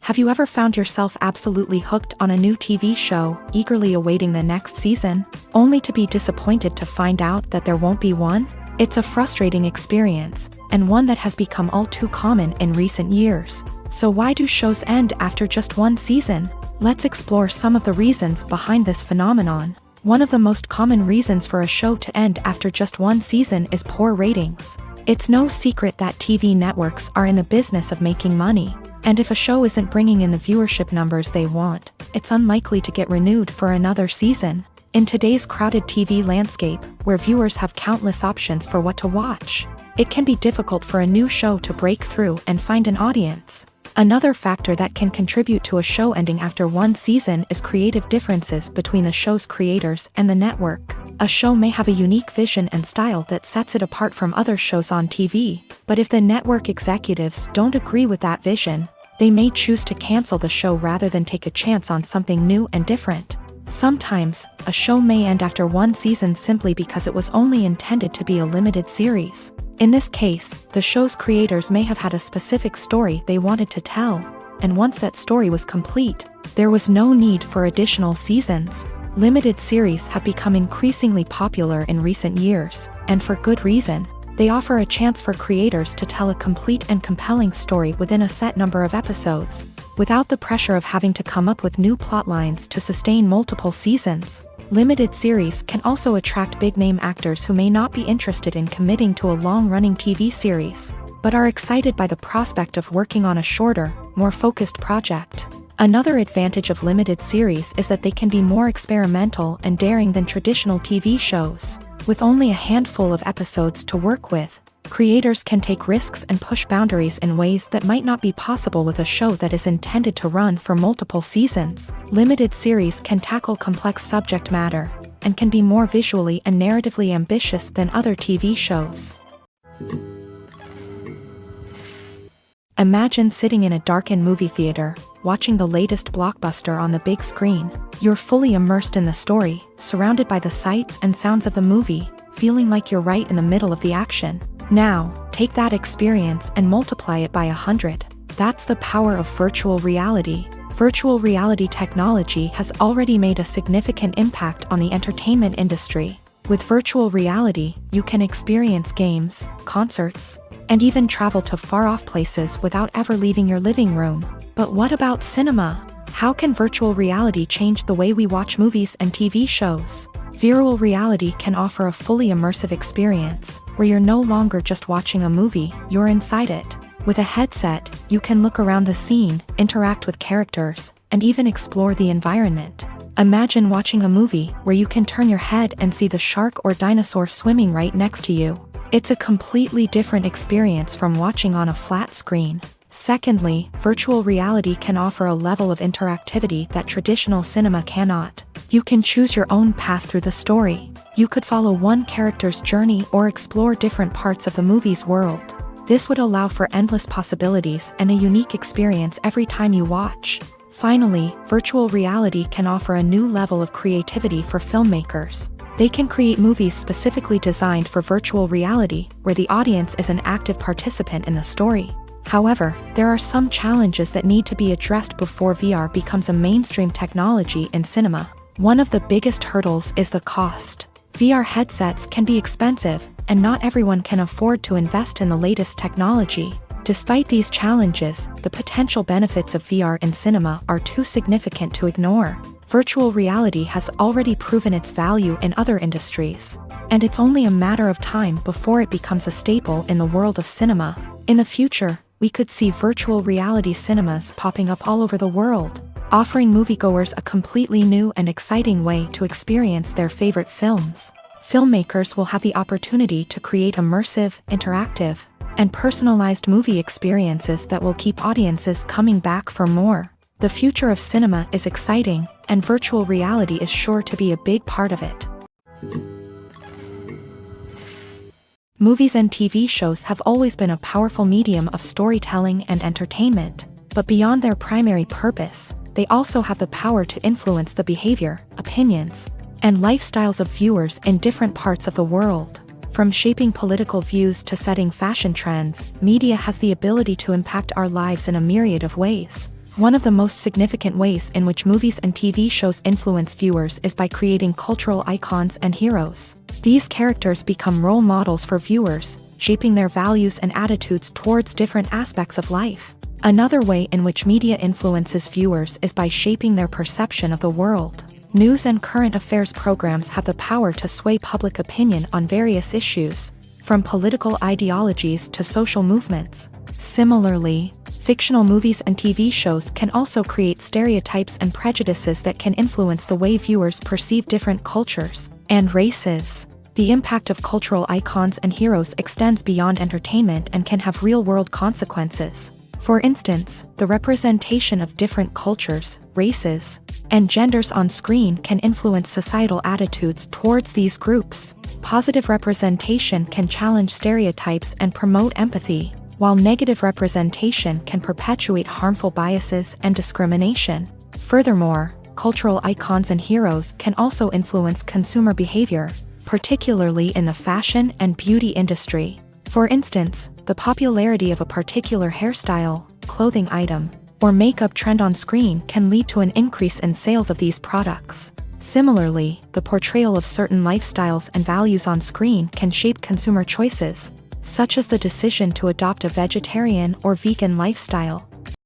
Have you ever found yourself absolutely hooked on a new TV show, eagerly awaiting the next season, only to be disappointed to find out that there won't be one? It's a frustrating experience, and one that has become all too common in recent years. So why do shows end after just one season? Let's explore some of the reasons behind this phenomenon. One of the most common reasons for a show to end after just one season is poor ratings. It's no secret that TV networks are in the business of making money, and if a show isn't bringing in the viewership numbers they want, it's unlikely to get renewed for another season. In today's crowded TV landscape, where viewers have countless options for what to watch, it can be difficult for a new show to break through and find an audience. Another factor that can contribute to a show ending after one season is creative differences between the show's creators and the network. A show may have a unique vision and style that sets it apart from other shows on TV, but if the network executives don't agree with that vision, they may choose to cancel the show rather than take a chance on something new and different. Sometimes, a show may end after one season simply because it was only intended to be a limited series. In this case, the show's creators may have had a specific story they wanted to tell, and once that story was complete, there was no need for additional seasons. Limited series have become increasingly popular in recent years, and for good reason. They offer a chance for creators to tell a complete and compelling story within a set number of episodes, without the pressure of having to come up with new plot lines to sustain multiple seasons. Limited series can also attract big-name actors who may not be interested in committing to a long-running TV series, but are excited by the prospect of working on a shorter, more focused project. Another advantage of limited series is that they can be more experimental and daring than traditional TV shows. With only a handful of episodes to work with, creators can take risks and push boundaries in ways that might not be possible with a show that is intended to run for multiple seasons. Limited series can tackle complex subject matter, and can be more visually and narratively ambitious than other TV shows. Imagine sitting in a darkened movie theater, watching the latest blockbuster on the big screen. You're fully immersed in the story, surrounded by the sights and sounds of the movie, feeling like you're right in the middle of the action. Now, take that experience and multiply it by 100. That's the power of virtual reality. Virtual reality technology has already made a significant impact on the entertainment industry. With virtual reality, you can experience games, concerts, and even travel to far-off places without ever leaving your living room. But what about cinema? How can virtual reality change the way we watch movies and TV shows? Virtual reality can offer a fully immersive experience, where you're no longer just watching a movie, you're inside it. With a headset, you can look around the scene, interact with characters, and even explore the environment. Imagine watching a movie where you can turn your head and see the shark or dinosaur swimming right next to you. It's a completely different experience from watching on a flat screen. Secondly, virtual reality can offer a level of interactivity that traditional cinema cannot. You can choose your own path through the story. You could follow one character's journey or explore different parts of the movie's world. This would allow for endless possibilities and a unique experience every time you watch. Finally, virtual reality can offer a new level of creativity for filmmakers. They can create movies specifically designed for virtual reality, where the audience is an active participant in the story. However, there are some challenges that need to be addressed before VR becomes a mainstream technology in cinema. One of the biggest hurdles is the cost. VR headsets can be expensive, and not everyone can afford to invest in the latest technology. Despite these challenges, the potential benefits of VR in cinema are too significant to ignore. Virtual reality has already proven its value in other industries. and it's only a matter of time before it becomes a staple in the world of cinema. In the future, we could see virtual reality cinemas popping up all over the world, offering moviegoers a completely new and exciting way to experience their favorite films. Filmmakers will have the opportunity to create immersive, interactive, and personalized movie experiences that will keep audiences coming back for more. The future of cinema is exciting, and virtual reality is sure to be a big part of it. Movies and TV shows have always been a powerful medium of storytelling and entertainment, but beyond their primary purpose, they also have the power to influence the behavior, opinions, and lifestyles of viewers in different parts of the world. From shaping political views to setting fashion trends, media has the ability to impact our lives in a myriad of ways. One of the most significant ways in which movies and TV shows influence viewers is by creating cultural icons and heroes. These characters become role models for viewers, shaping their values and attitudes towards different aspects of life. Another way in which media influences viewers is by shaping their perception of the world. News and current affairs programs have the power to sway public opinion on various issues, from political ideologies to social movements. Similarly, fictional movies and TV shows can also create stereotypes and prejudices that can influence the way viewers perceive different cultures and races. The impact of cultural icons and heroes extends beyond entertainment and can have real-world consequences. For instance, the representation of different cultures, races, and genders on screen can influence societal attitudes towards these groups. Positive representation can challenge stereotypes and promote empathy, while negative representation can perpetuate harmful biases and discrimination. Furthermore, cultural icons and heroes can also influence consumer behavior, particularly in the fashion and beauty industry. For instance, the popularity of a particular hairstyle, clothing item, or makeup trend on screen can lead to an increase in sales of these products. Similarly, the portrayal of certain lifestyles and values on screen can shape consumer choices, such as the decision to adopt a vegetarian or vegan lifestyle.